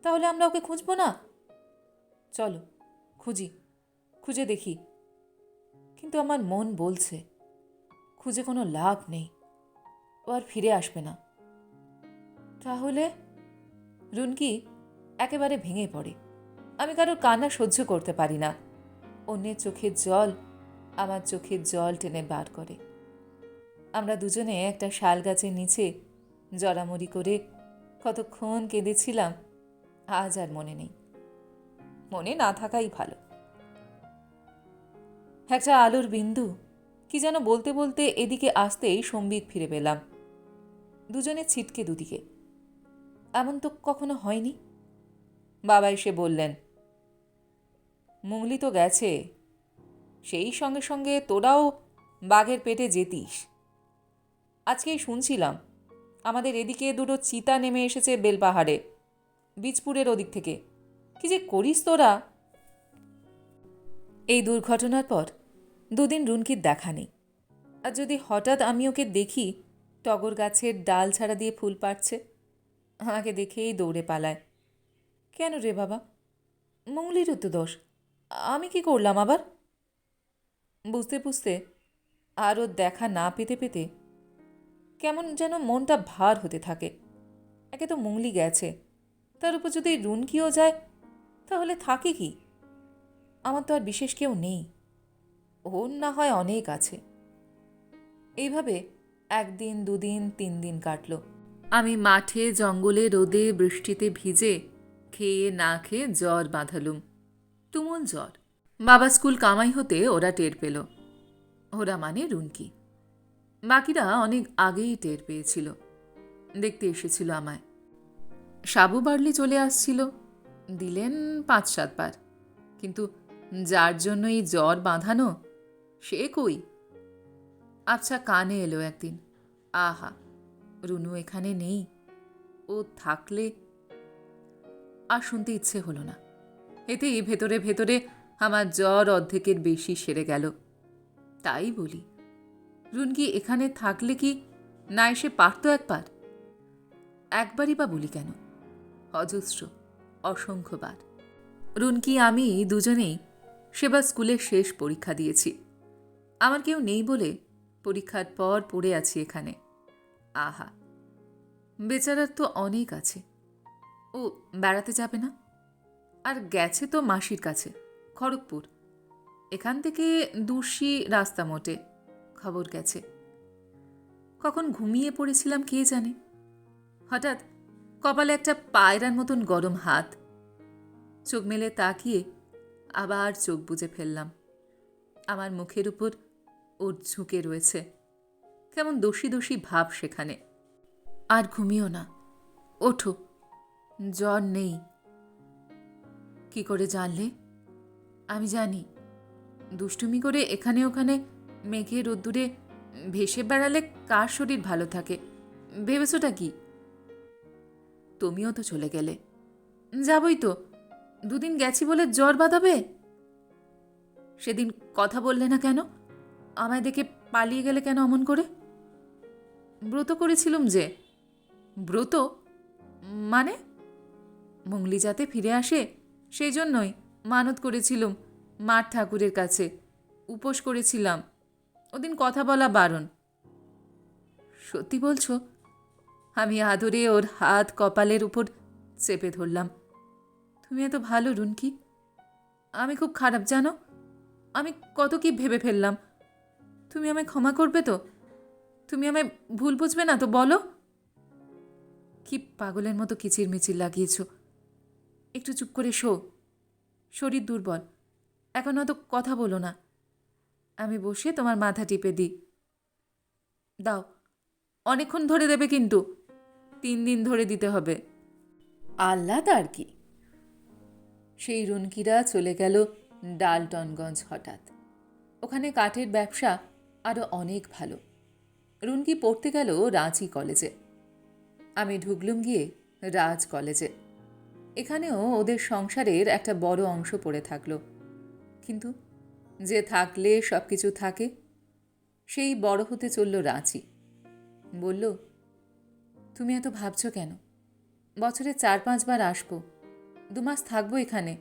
তাহলে আমরা ওকে খুঁজব না? চলো খুঁজি, খুঁজে দেখি। কিন্তু আমার মন বলছে খুঁজে কোনো লাভ নেই, ও আর ফিরে আসবে না। তাহলে? রুনকি একেবারে ভেঙে পড়ে। আমি কারোর কান্না সহ্য করতে পারি না। অন্যের চোখের জল আমার চোখের জল টেনে বার করে। আমরা দুজনে একটা শাল গাছের নিচে জড়ামড়ি করে কতক্ষণ কেঁদেছিলাম আজ আর মনে নেই। মনে না থাকাই ভালো। একটা আলোর বিন্দু কি যেন বলতে বলতে এদিকে আসতেই সম্বিত ফিরে পেলাম। দুজনে ছিটকে দুদিকে। এমন তো কখনো হয়নি। বাবা এসে বললেন, মুঙ্গলি তো গেছে, সেই সঙ্গে সঙ্গে তোরাও বাঘের পেটে যেতিস। আজকেই শুনছিলাম আমাদের এদিকে দুটো চিতা নেমে এসেছে বেলপাহাড়ে, বীজপুরের ওদিক থেকে। কি যে করিস তোরা! এই দুর্ঘটনার পর দুদিন রুনকির দেখা নেই। আর যদি হঠাৎ আমি ওকে দেখি টগর গাছের ডাল ছাড়া দিয়ে ফুল পাড়ছে, আমাকে দেখেই দৌড়ে পালায়। কেন রে বাবা? মুঙ্গলিরও তো দোষ। আমি কি করলাম আবার? বুঝতে বুঝতে আর ওর দেখা না পেতে পেতে কেমন যেন মনটা ভার হতে থাকে। একে তো মুঙ্গলি গেছে, তার উপর যদি রুনকিও যায়, তাহলে থাকে কি? আমার তো আর বিশেষ কেউ নেই। ওর না হয় অনেক আছে। এইভাবে একদিন, দুদিন, 3 দিন কাটল। আমি মাঠে, জঙ্গলে, রোদে, বৃষ্টিতে ভিজে খেয়ে না খেয়ে জ্বর বাঁধালুম, তুমুল জ্বর। বাবা স্কুল কামাই হতে ওরা টের পেল। ওরা মানে রুনকি। বাকিরা অনেক আগেই টের পেয়েছিল, দেখতে এসেছিল আমায়। সাবু বার্লি চলে আসছিল, দিলেন 5-7 বার। কিন্তু যার জন্য এই জ্বর বাঁধানো, সে কই? আচ্ছা, কানে এলো একদিন, আহা, রুনু এখানে নেই, ও থাকলে। আর শুনতে ইচ্ছে হলো না। এতেই ভেতরে ভেতরে আমার জ্বর অর্ধেকের বেশি সেরে গেল। তাই বলি, রুনকি এখানে থাকলে কি না এসে পারত একবার? একবারই বা বলি কেন, অজস্র, অসংখ্যবার। রুনকি আমি দুজনেই সেবার স্কুলের শেষ পরীক্ষা দিয়েছি। আমার কেউ নেই বলে পরীক্ষার পর পড়ে আছি এখানে। আহা, বেচারার তো অনেক আছে। ও বেড়াতে যাবে না? আর গেছে তো মাসির কাছে, খড়গপুর। এখান থেকে দূরশি রাস্তা মোটে, খবর গেছে। কখন ঘুমিয়ে পড়েছিলাম কে জানে, হঠাৎ কপালে একটা পায়রার মতন গরম হাত। চোখ মেলে তাকিয়ে আবার চোখ বুজে ফেললাম। আমার মুখের উপর ওর ঝুঁকে রয়েছে, কেমন দোষী দোষী ভাব সেখানে। আর ঘুমিও না, ওঠো, জ্বর নেই। কি করে জানলে? আমি জানি, দুষ্টুমি করে এখানে ওখানে মেঘে রোদ্দুরে ভেসে বেড়ালে কার শরীর ভালো থাকে ভেবেছোটা কি? তুমিও তো চলে গেলে। যাবই তো, 2 দিন গেছি বলে জ্বর বাঁধাবে? সেদিন কথা বললে না কেন? আমায় দেখে পালিয়ে গেলে কেন অমন করে? ব্রত করেছিলুম যে। ব্রত মানে? মুঙ্গলি যাতে ফিরে আসে সেই জন্যই মানত করেছিলুম মাঠ ঠাকুরের কাছে, উপোস করেছিলাম। ওদিন কথা বলা বারণ। সত্যি বলছো? আমি আদরে ওর হাত কপালের উপর চেপে ধরলাম। তুমি এত ভালো রুনকি, আমি খুব খারাপ জানো। আমি কত কি ভেবে ফেললাম। তুমি আমায় ক্ষমা করবে তো? তুমি আমায় ভুল বুঝবে না তো বলো? কি পাগলের মতো কিচিরমিচির লাগিয়েছ। একটু চুপ করে শো, শরীর দুর্বল, এখন অত কথা বলো না। আমি বসে তোমার মাথা টিপে দিই। দাও, অনেকক্ষণ ধরে দেবে কিন্তু, 3 দিন ধরে দিতে হবে। আহ্লাদ আর কি। সেই রুনকিরা চলে গেল ডালটনগঞ্জ হঠাৎ। ওখানে কাঠের ব্যবসা আরও অনেক ভালো। রুনকি পড়তে গেল রাঁচি কলেজে, আমি ঢুকলুম গিয়ে রাজ কলেজে। এখানেও ওদের সংসারের একটা বড় অংশ পড়ে থাকলো। কিন্তু যে থাকলে সব কিছু থাকে, সেই বড় হতে চলল রাঁচি। বলল, তুমি এত ভাবছ কেন? বছরে 4-5 বার আসবো, 2 মাস থাকবো এখানে,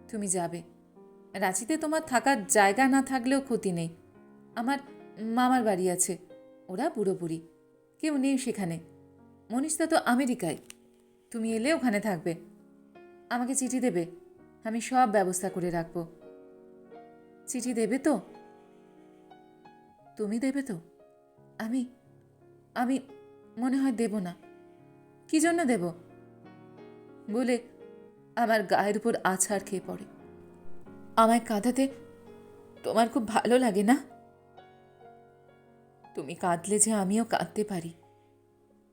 তুমি যাবে। রাঁচিতে তোমার থাকার জায়গা না থাকলেও ক্ষতি নেই। আমার মামার বাড়ি আছে, ওরা বুড়ো বুড়ি, কেউ নেই সেখানে। মনীষদা তো আমেরিকায়, তুমি এলে ওখানে থাকবে। আমাকে চিঠি দেবে, আমি সব ব্যবস্থা করে রাখবো। চিঠি দেবে তো? তুমি দেবে তো? আমি আমি মনে হয় দেব না। কি জন্য দেব? বলে আমার গায়ের উপর আছাড় খেয়ে পড়ে। আমায় কাঁদাতে তোমার খুব ভালো লাগে না? তুমি কাঁদলে যে আমিও কাঁদতে পারি,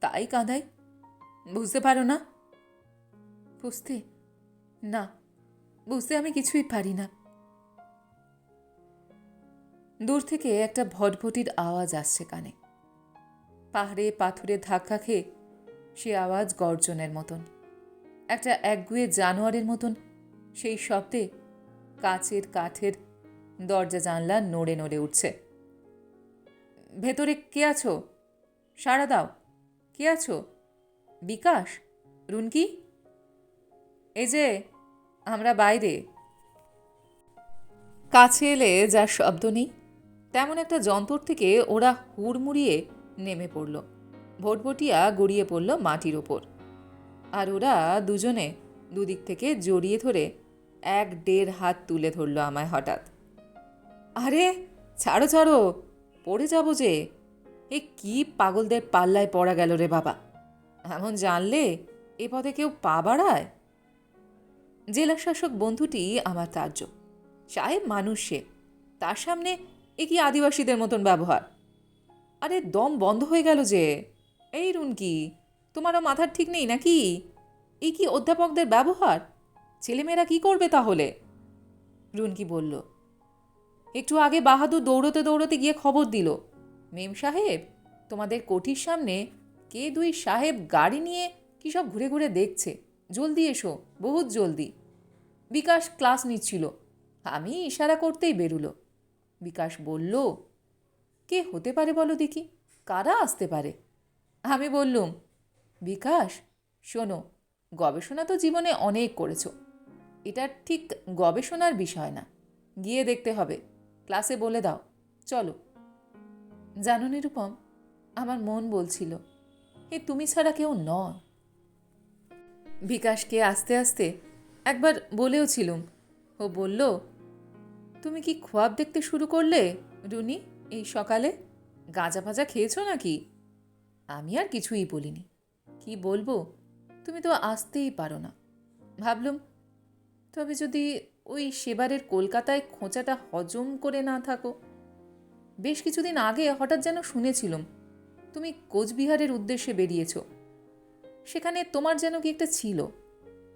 তাই কাঁদাই। বুঝতে পারো না? বুঝতে না, বুঝতে আমি কিছুই পারি না। দূর থেকে একটা ভটভটির আওয়াজ আসছে কানে। পাহাড়ে পাথরে ধাক্কা খেয়ে সে আওয়াজ গর্জনের মতন, একটা একগুঁয়ে জানোয়ারের মতন। সেই শব্দে কাচের কাঠের দরজা জানলা নড়ে নড়ে উঠছে। ভেতরে কে আছো? সাড়া দাও। কে আছো? বিকাশ? রুনকি? এই যে আমরা বাইরে। কাছে এলে যার শব্দ নেই, তেমন একটা যন্ত্র থেকে ওরা হুড়মুড়িয়ে নেমে পড়ল। ভটভটিয়া গড়িয়ে পড়ল মাটির ওপর, আর ওরা দুজনে দুদিক থেকে জড়িয়ে ধরে 1-1.5 হাত তুলে ধরল আমায় হঠাৎ। আরে ছাড়ো ছাড়ো, পড়ে যাবো যে। এ কি পাগলদের পাল্লায় পড়া গেল রে বাবা! এমন জানলে এ পথে কেউ পা বাড়ায়? জেলা শাসক বন্ধুটি আমার তার্য। সাহেব মানুষ সে, তার সামনে এ কি আদিবাসীদের মতন ব্যবহার? আরে দম বন্ধ হয়ে গেল যে। এই রুনকি, তোমারও মাথার ঠিক নেই নাকি? এই কি অধ্যাপকদের ব্যবহার? ছেলেমেয়েরা কি করবে তাহলে? রুনকি বলল, একটু আগে বাহাদুর দৌড়তে দৌড়তে গিয়ে খবর দিল, মেম সাহেব, তোমাদের কোঠির সামনে কে 2 সাহেব গাড়ি নিয়ে কি সব ঘুরে ঘুরে দেখছে, জলদি এসো, বহুত জলদি। বিকাশ ক্লাস নিচ্ছিল, আমি ইশারা করতেই বেরুলো। বিকাশ বলল, কে হতে পারে বলো দেখি, কারা আসতে পারে? আমি বললুম, বিকাশ শোনো, গবেষণা তো জীবনে অনেক করেছ, এটা ঠিক গবেষণার বিষয় না, গিয়ে দেখতে হবে, ক্লাসে বলে দাও, চলো। জানো নিরুপম, আমার মন বলছিল, এ তুমি ছাড়া কেউ নয়। বিকাশকে আস্তে আস্তে একবার বলেও ছিলুম। ও বলল, তুমি কি খোয়াব দেখতে শুরু করলে রুনি এই সকালে? গাঁজা ভাজা খেয়েছো নাকি? আমি আর কিছুই বলিনি। কি বলবো, তুমি তো আসতেই পারো না। ভাবলুম, তবে যদি ওই সেবারের কলকাতায় খোঁচাটা হজম করে না থাকো। বেশ কিছুদিন আগে হঠাৎ যেন শুনেছিলুম তুমি কোচবিহারের উদ্দেশ্যে বেরিয়েছ। সেখানে তোমার যেন কি একটা ছিল,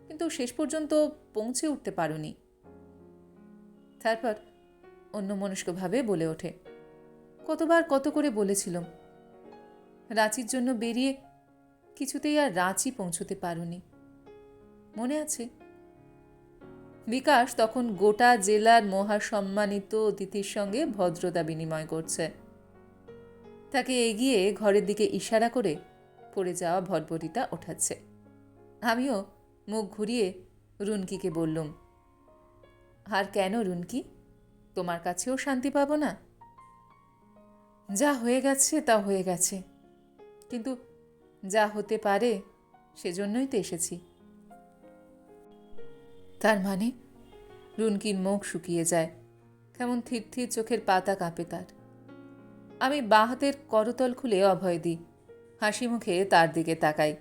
কিন্তু শেষ পর্যন্ত পৌঁছে উঠতে পারোনি। তারপর অন্যমনস্কভাবে বলে ওঠে, কতবার কত করে বলেছিলাম, রাঁচির জন্য বেরিয়ে কিছুতেই আর রাঁচি পৌঁছতে পারোনি, মনে আছে? বিকাশ তখন গোটা জেলার মহাসম্মানিত অতিথির সঙ্গে ভদ্রতা বিনিময় করছে। তাকে এগিয়ে ঘরের দিকে ইশারা করে পড়ে যাওয়া ভটভটিটা ওঠাচ্ছে। আমিও মুখ ঘুরিয়ে রুনকিকে বললুম, আর কেন রুনকি, তোমার কাছেও শান্তি পাবো না? যা হয়ে গেছে তা হয়ে গেছে, কিন্তু যা হতে পারে সেজন্যই তো এসেছি। তার মানে? রুনকির মুখ শুকিয়ে যায়, কেমন থির থির চোখের পাতা কাঁপে তার। আমি বাঁ হাতের করতল খুলে অভয় দিই, হাসি মুখে তার দিকে তাকাই।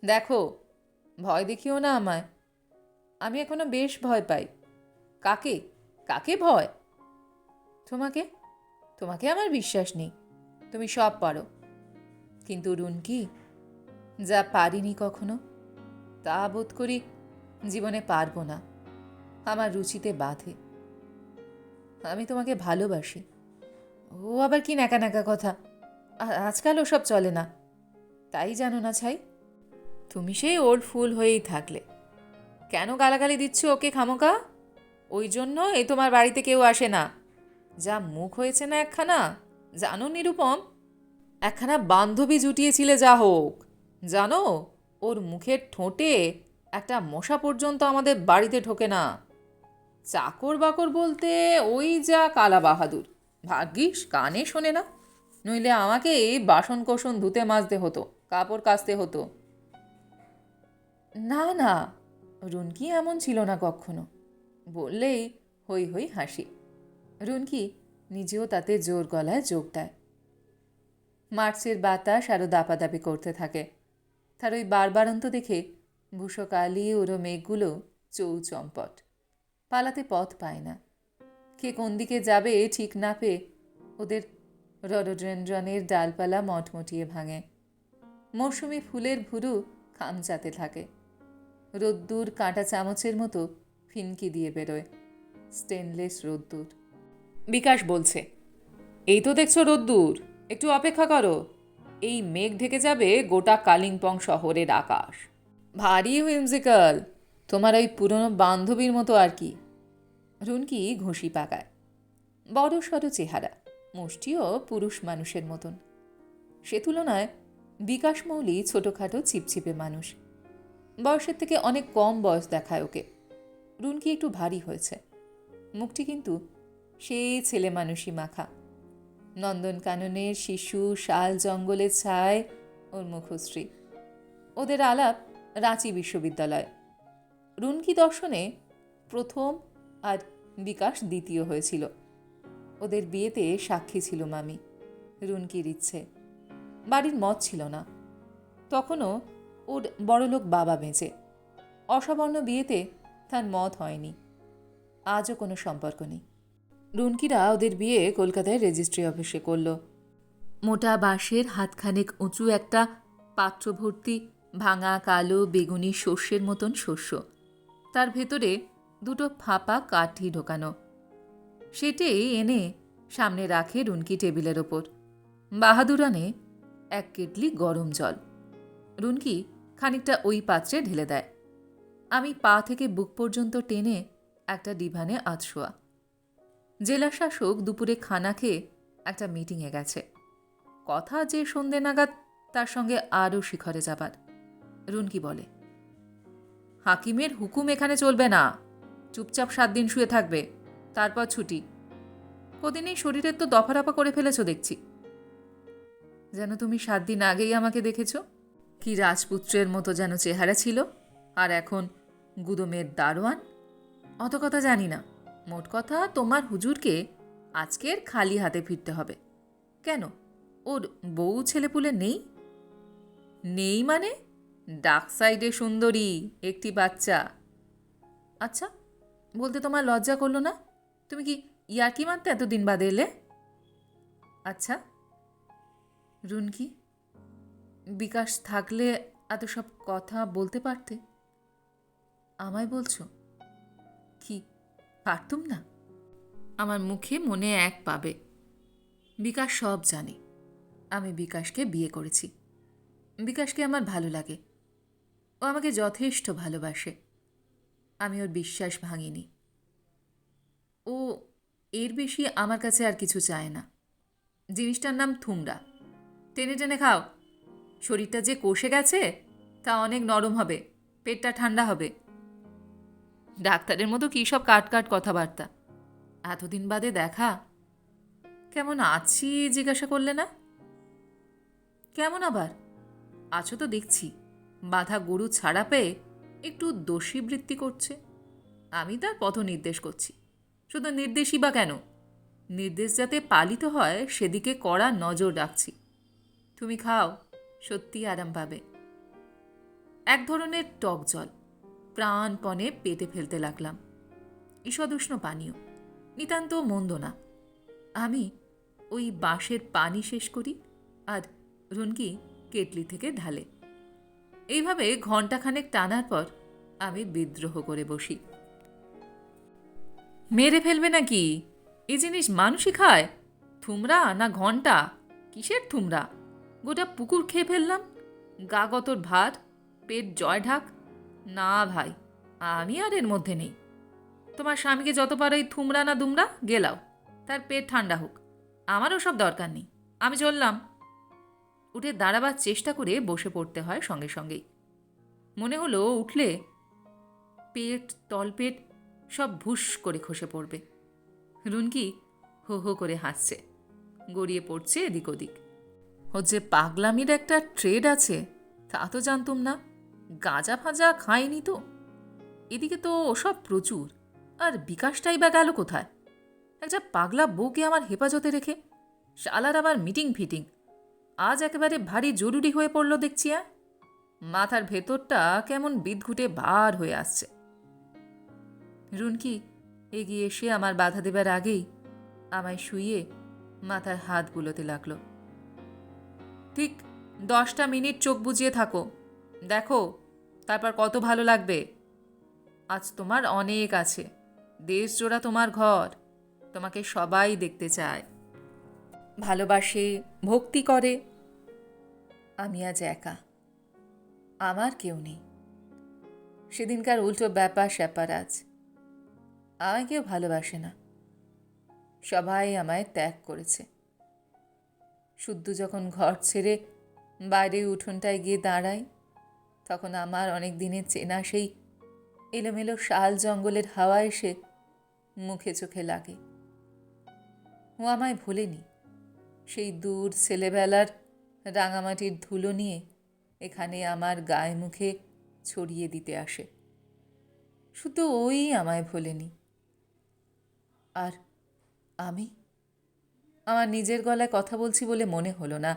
দেখো, ভয় দেখিও না আমায়, আমি এখনো বেশ ভয় পাই। কাকে কাকে ভয়? তোমাকে, তোমাকে আমার বিশ্বাস নেই, তুমি সব পারো। কিন্তু রুনকি, যা পারিনি কখনো, তা বোধ করি জীবনে পারবো না, আমার রুচিতে বাধে। আমি তোমাকে ভালোবাসি। ও আবার কি ন্যাকা ন্যাকা কথা! আজকাল ওসব চলে না, তাই জানো না ছাই। তুমি সেই ওল্ড ফুল হয়েই থাকলে। কেন গালাগালি দিচ্ছ ওকে খামোকা? ওই জন্য এই তোমার বাড়িতে কেউ আসে না। যা মুখ হয়েছে না একখানা, জানো নিরুপম? একখানা বান্ধবী জুটিয়েছিলে যা হোক, জানো ওর মুখের ঠোঁটে একটা মশা পর্যন্ত আমাদের বাড়িতে ঢোকে না। চাকর বাকর বলতে ওই যা কালা বাহাদুর, ভাগ্যিস কানে শোনে না, নইলে আমাকে বাসন কোসন ধুতে মাজতে হতো, কাপড় কাচতে হতো। না না, রুনকি এমন ছিল না কখনো। বললেই হই হই হাসি। রুনকি নিজেও তাতে জোর গলায় যোগ দেয়। মার্চের বাতাস আরও দাপাদাপি করতে থাকে। তার ওই বারবারন্ত দেখে ভূষকালি ওরো মেঘগুলো চৌচম্পট, পালাতে পথ পায় না। কে কোন দিকে যাবে ঠিক না পেয়ে ওদের রডোড্রেন্ড্রনের ডালপালা মটমটিয়ে ভাঙে। মৌসুমি ফুলের ভুরু খামচাতে থাকে। রোদ্দুর কাঁটা চামচের মতো ফিনকি দিয়ে বেরোয়, স্টেনলেস রোদ্দুর। বিকাশ বলছে, এই তো দেখছো রোদ্দুর, একটু অপেক্ষা করো, এই মেঘ ঢেকে যাবে গোটা কালিম্পং শহরের আকাশ। ভারী হুইমজিক্যাল, তোমার ওই পুরনো বান্ধবীর মতো আর কি। রুনকি ঘুষি পাকায়। বড় সড়ো চেহারা, মুষ্টিও পুরুষ মানুষের মতন। সে তুলনায় বিকাশ মৌলি ছোটোখাটো চিপচিপে মানুষ। বয়সের থেকে অনেক কম বয়স দেখায় ওকে। রুনকি একটু ভারী হয়েছে, মুখটি কিন্তু সেই ছেলে মানুষই মাখা। নন্দনকাননের শিশু শাল জঙ্গলের ছায় ওর মুখশ্রী। ওদের আলাপ রাঁচি বিশ্ববিদ্যালয়। রুনকি দর্শনে প্রথম আর বিকাশ দ্বিতীয় হয়েছিল। ওদের বিয়েতে সাক্ষী ছিল মামি। রুনকির ইচ্ছে, বাড়ির মত ছিল না। তখনও ওর বড়লোক বাবা বেঁচে। অসাবর্ণ বিয়েতে তার মত হয়নি। আজও কোনো সম্পর্ক নেই। রুনকিরা ওদের বিয়ে কলকাতায় রেজিস্ট্রি অফিসে করল। মোটা বাঁশের হাতখানেক উঁচু একটা পাত্র ভর্তি ভাঙা কালো বেগুনি শস্যের মতন শস্য, তার ভেতরে দুটো ফাঁপা কাঠি ঢোকানো। সেটাই এনে সামনে রাখে রুনকি টেবিলের ওপর। বাহাদুর আনে এক কেটলি গরম জল। রুনকি খানিকটা ওই পাত্রে ঢেলে দেয়। আমি পা থেকে বুক পর্যন্ত টেনে একটা ডিভানে আধশোয়া। জেলা শাসক দুপুরে খানা খেয়ে একটা মিটিংয়ে গেছে। কথা যে সন্ধে নাগাদ তার সঙ্গে আরও শিখরে যাবার। রুনকি বলে, হাকিমের হুকুম এখানে চলবে না, চুপচাপ 7 দিন শুয়ে থাকবে, তারপর ছুটি। কদিনেই শরীরের তো দফারফা করে ফেলেছ দেখছি। যেন তুমি 7 দিন আগেই আমাকে দেখেছ। কি রাজপুত্রের মতো যেন চেহারা ছিল, আর এখন গুদমের দারোয়ান। অত কথা জানি না, মোট কথা তোমার হুজুরকে আজকের খালি হাতে ফিরতে হবে। কেন, ওর বউ ছেলেপুলে নেই? নেই মানে? ডাক সাইডে সুন্দরী একটি বাচ্চা। আচ্ছা, বলতে তোমার লজ্জা করলো না? তুমি কি ইয়ার্কি মারতে এতদিন বাদে এলে? আচ্ছা রুনকি, বিকাশ থাকলে এত সব কথা বলতে পারতে। আমায় বলছো? কি পারতুম না? আমার মুখে মনে এক পাবে। বিকাশ সব জানে। আমি বিকাশকে বিয়ে করেছি। বিকাশকে আমার ভালো লাগে। ও আমাকে যথেষ্ট ভালোবাসে। আমি ওর বিশ্বাস ভাঙিনি। ও এর বেশি আমার কাছে আর কিছু চায় না। জিনিসটার নাম থুমড়া। টেনে টেনে খাও। শরীরটা যে কষে গেছে তা অনেক নরম হবে, পেটটা ঠান্ডা হবে। ডাক্তারের মতো কী সব কাট কাট কথাবার্তা। এতদিন বাদে দেখা। কেমন আছি জিজ্ঞাসা করলে না? কেমন আবার? আছো তো দেখছি, বাঁধা গরু ছাড়া পেয়ে একটু দোষী বৃত্তি করছে। আমি তার পথ নির্দেশ করছি। শুধু নির্দেশই বা কেন, নির্দেশ যাতে পালিত হয় সেদিকে কড়া নজর রাখছি। তুমি খাও, সত্যি আরাম পাবে। এক ধরনের টক জল প্রাণপণে পেটে ফেলতে লাগলাম। ঈষদুষ্ণ পানীয়, নিতান্ত মন্দ না। আমি ওই বাঁশের পানি শেষ করি, আর রুনকি কেটলি থেকে ঢালে। এইভাবে ঘণ্টাখানেক টানার পর আমি বিদ্রোহ করে বসি। মেরে ফেলবে নাকি? এই জিনিস মানুষই খায়? থুমরা না ঘন্টা? কিসের থুমরা? গোটা পুকুর খেয়ে ফেললাম, গা গতর ভাত, পেট জয় ঢাক। না ভাই, আমি আর এর মধ্যে নেই। তোমার স্বামীকে যত পারো এই থুমরা না দুমরা গেলাও, তার পেট ঠান্ডা হোক। আমারও সব দরকার নেই, আমি চললাম। উঠে দাঁড়াবার চেষ্টা করে বসে পড়তে হয় সঙ্গে সঙ্গেই। মনে হলো উঠলে পেট, তলপেট সব ভুস করে খসে পড়বে। রুনকি হো হো করে হাসছে, গড়িয়ে পড়ছে এদিক ওদিক। ওর যে পাগলামির একটা ট্রেড আছে তা তো জানতুম না। গাঁজা ফাজা খায়নি তো। এদিকে তো ওসব প্রচুর। আর বিকাশটাই বা গেল কোথায়? একটা পাগলা বউকে আমার হেফাজতে রেখে শালার আবার মিটিং ফিটিং। আজ একেবারে ভারী জরুরি হয়ে পড়ল দেখছি। মাথার ভেতরটা কেমন বিদঘুটে বার হয়ে আসছে। রুনকি এগিয়ে এসে আমার বাধা দেবার আগেই আমায় শুইয়ে মাথায় হাত বুলোতে লাগলো। ঠিক 10টা মিনিট চোখ বুজিয়ে থাকো, দেখো তারপর কত ভালো লাগবে। আজ তোমার অনেক আছে, দেশ জোড়া তোমার ঘর, তোমাকে সবাই দেখতে চায়, ভালোবাসে, ভক্তি করে। আমি আজ একা, আমার কেউ নেই। সেদিনকার উল্টো ব্যাপার স্যাপার আজ। আমায় কেউ ভালোবাসে না, সবাই আমায় ত্যাগ করেছে। শুদ্ধ যখন ঘর ছেড়ে বাইরে উঠোনটায় গিয়ে দাঁড়াই, তখন আমার অনেক দিনের চেনা সেই এলোমেলো শাল জঙ্গলের হাওয়া এসে মুখে চোখে লাগে। ও আমায় ভোলেনি। সেই দূর ছেলেবেলার রাঙামাটির ধুলো নিয়ে এখানে আমার গায়ে মুখে ছড়িয়ে দিতে আসে। শুধু ওই আমায় ভোলেনি। আর আমি, আমার নিজের গলায় কথা বলছি বলে মনে হলো না,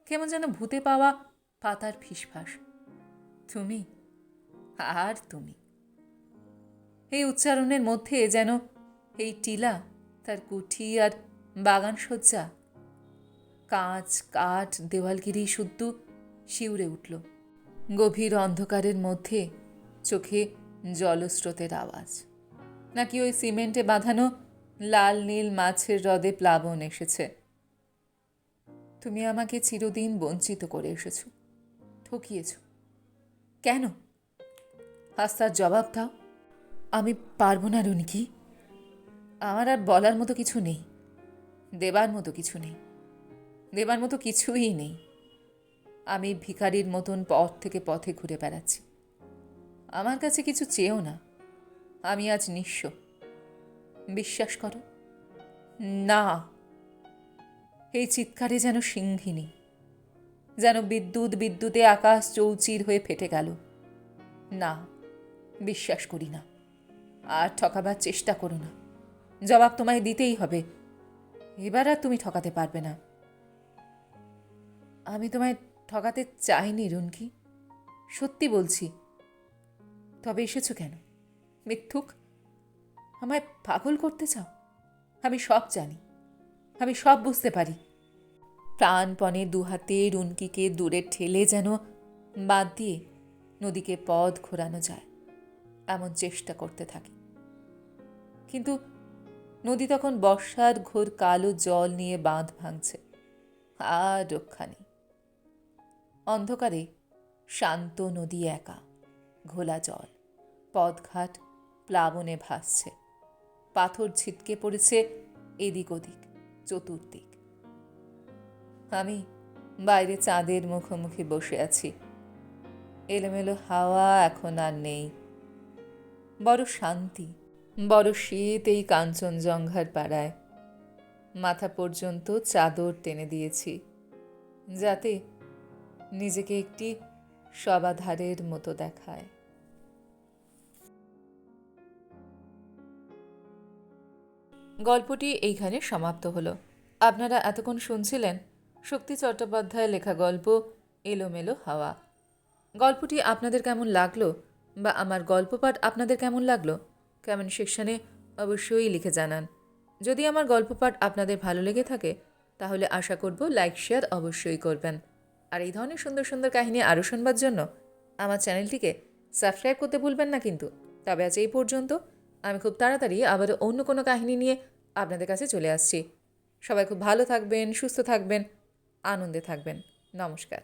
কেমন যেন ভূতে পাওয়া পাতার ফিসফাস। তুমি আর তুমি, এই উচ্চারণের মধ্যে যেন এই টিলা, তার কুঠি আর বাগান সজ্জা, কাঁচ কাঠ দেওয়ালগিরি শুদ্ধ শিউরে উঠল। গভীর অন্ধকারের মধ্যে চোখে জলস্রোতের আওয়াজ, নাকি ওই সিমেন্টে বাঁধানো লাল নীল মাছের হ্রদে প্লাবন এসেছে। তুমি আমাকে চিরদিন বঞ্চিত করে এসেছ, ঠকিয়েছ। কেন? আজ তার জবাব দাও। আমি পারবো না রুনকি, আমার আর বলার মতো কিছু নেই, দেবার মতো কিছু নেই, দেবার মতো কিছুই নেই। আমি ভিখারির মতন পথ থেকে পথে ঘুরে বেড়াচ্ছি। আমার কাছে কিছু চেয়েও না। আমি আজ নিঃস্ব, বিশ্বাস করো। না। এই চিৎকারে যেন সিংহিনী, যেন বিদ্যুতে আকাশ চৌচির হয়ে ফেটে গেল। না, বিশ্বাস করি না। আর ঠকাবার চেষ্টা করো না, জবাব তোমায় দিতেই হবে। এবার আর তুমি ঠকাতে পারবে না। আমি তোমায় ঠকাতে চাইনি রুনকি, সত্যি বলছি। তবে এসেছো কেন? মিথ্যুক, আমায় পাগল করতে চাও? আমি সব জানি, আমি সব বুঝতে পারি। প্রাণপণে দুহাতে রুনকিকে দূরে ঠেলে যেন বাদ দিয়ে নদীকে পথ ঘোরানো যায় এমন চেষ্টা করতে থাকি। কিন্তু নদী তখন বর্ষার ঘোর কালো জল নিয়ে বাঁধ ভাঙছে, আর রক্ষা নেই। অন্ধকারে শান্ত নদী একা, ঘোলা জল, পথঘাট প্লাবনে ভাসছে, পাথর ছিটকে পড়েছে এদিক ওদিক, চতুর্দিক। আমি বাইরে চাঁদের মুখোমুখি বসে আছি। এলোমেলো হাওয়া এখন আর নেই। বড় শান্তি, বড় শীত এই কাঞ্চনজঙ্ঘার পাড়ায়। মাথা পর্যন্ত চাদর টেনে দিয়েছি, যাতে নিজেকে একটি শবাধারের মতো দেখায়। গল্পটি এইখানে সমাপ্ত হলো। আপনারা এতক্ষণ শুনছিলেন শক্তি চট্টোপাধ্যায়ের লেখা গল্প এলোমেলো হাওয়া। গল্পটি আপনাদের কেমন লাগলো বা আমার গল্প পাঠ আপনাদের কেমন লাগলো কমেন্ট সেকশনে অবশ্যই লিখে জানান। যদি আমার গল্প পাঠ আপনাদের ভালো লেগে থাকে তাহলে আশা করব লাইক শেয়ার অবশ্যই করবেন। আর এই ধরনের সুন্দর সুন্দর কাহিনী আরও শুনবার জন্য আমার চ্যানেলটিকে সাবস্ক্রাইব করতে ভুলবেন না কিন্তু। তবে আজ এই পর্যন্ত। আমি খুব তাড়াতাড়ি আবারও অন্য কোনো কাহিনী নিয়ে আপনাদের কাছে চলে আসছি। সবাই খুব ভালো থাকবেন, সুস্থ থাকবেন, আনন্দে থাকবেন। নমস্কার।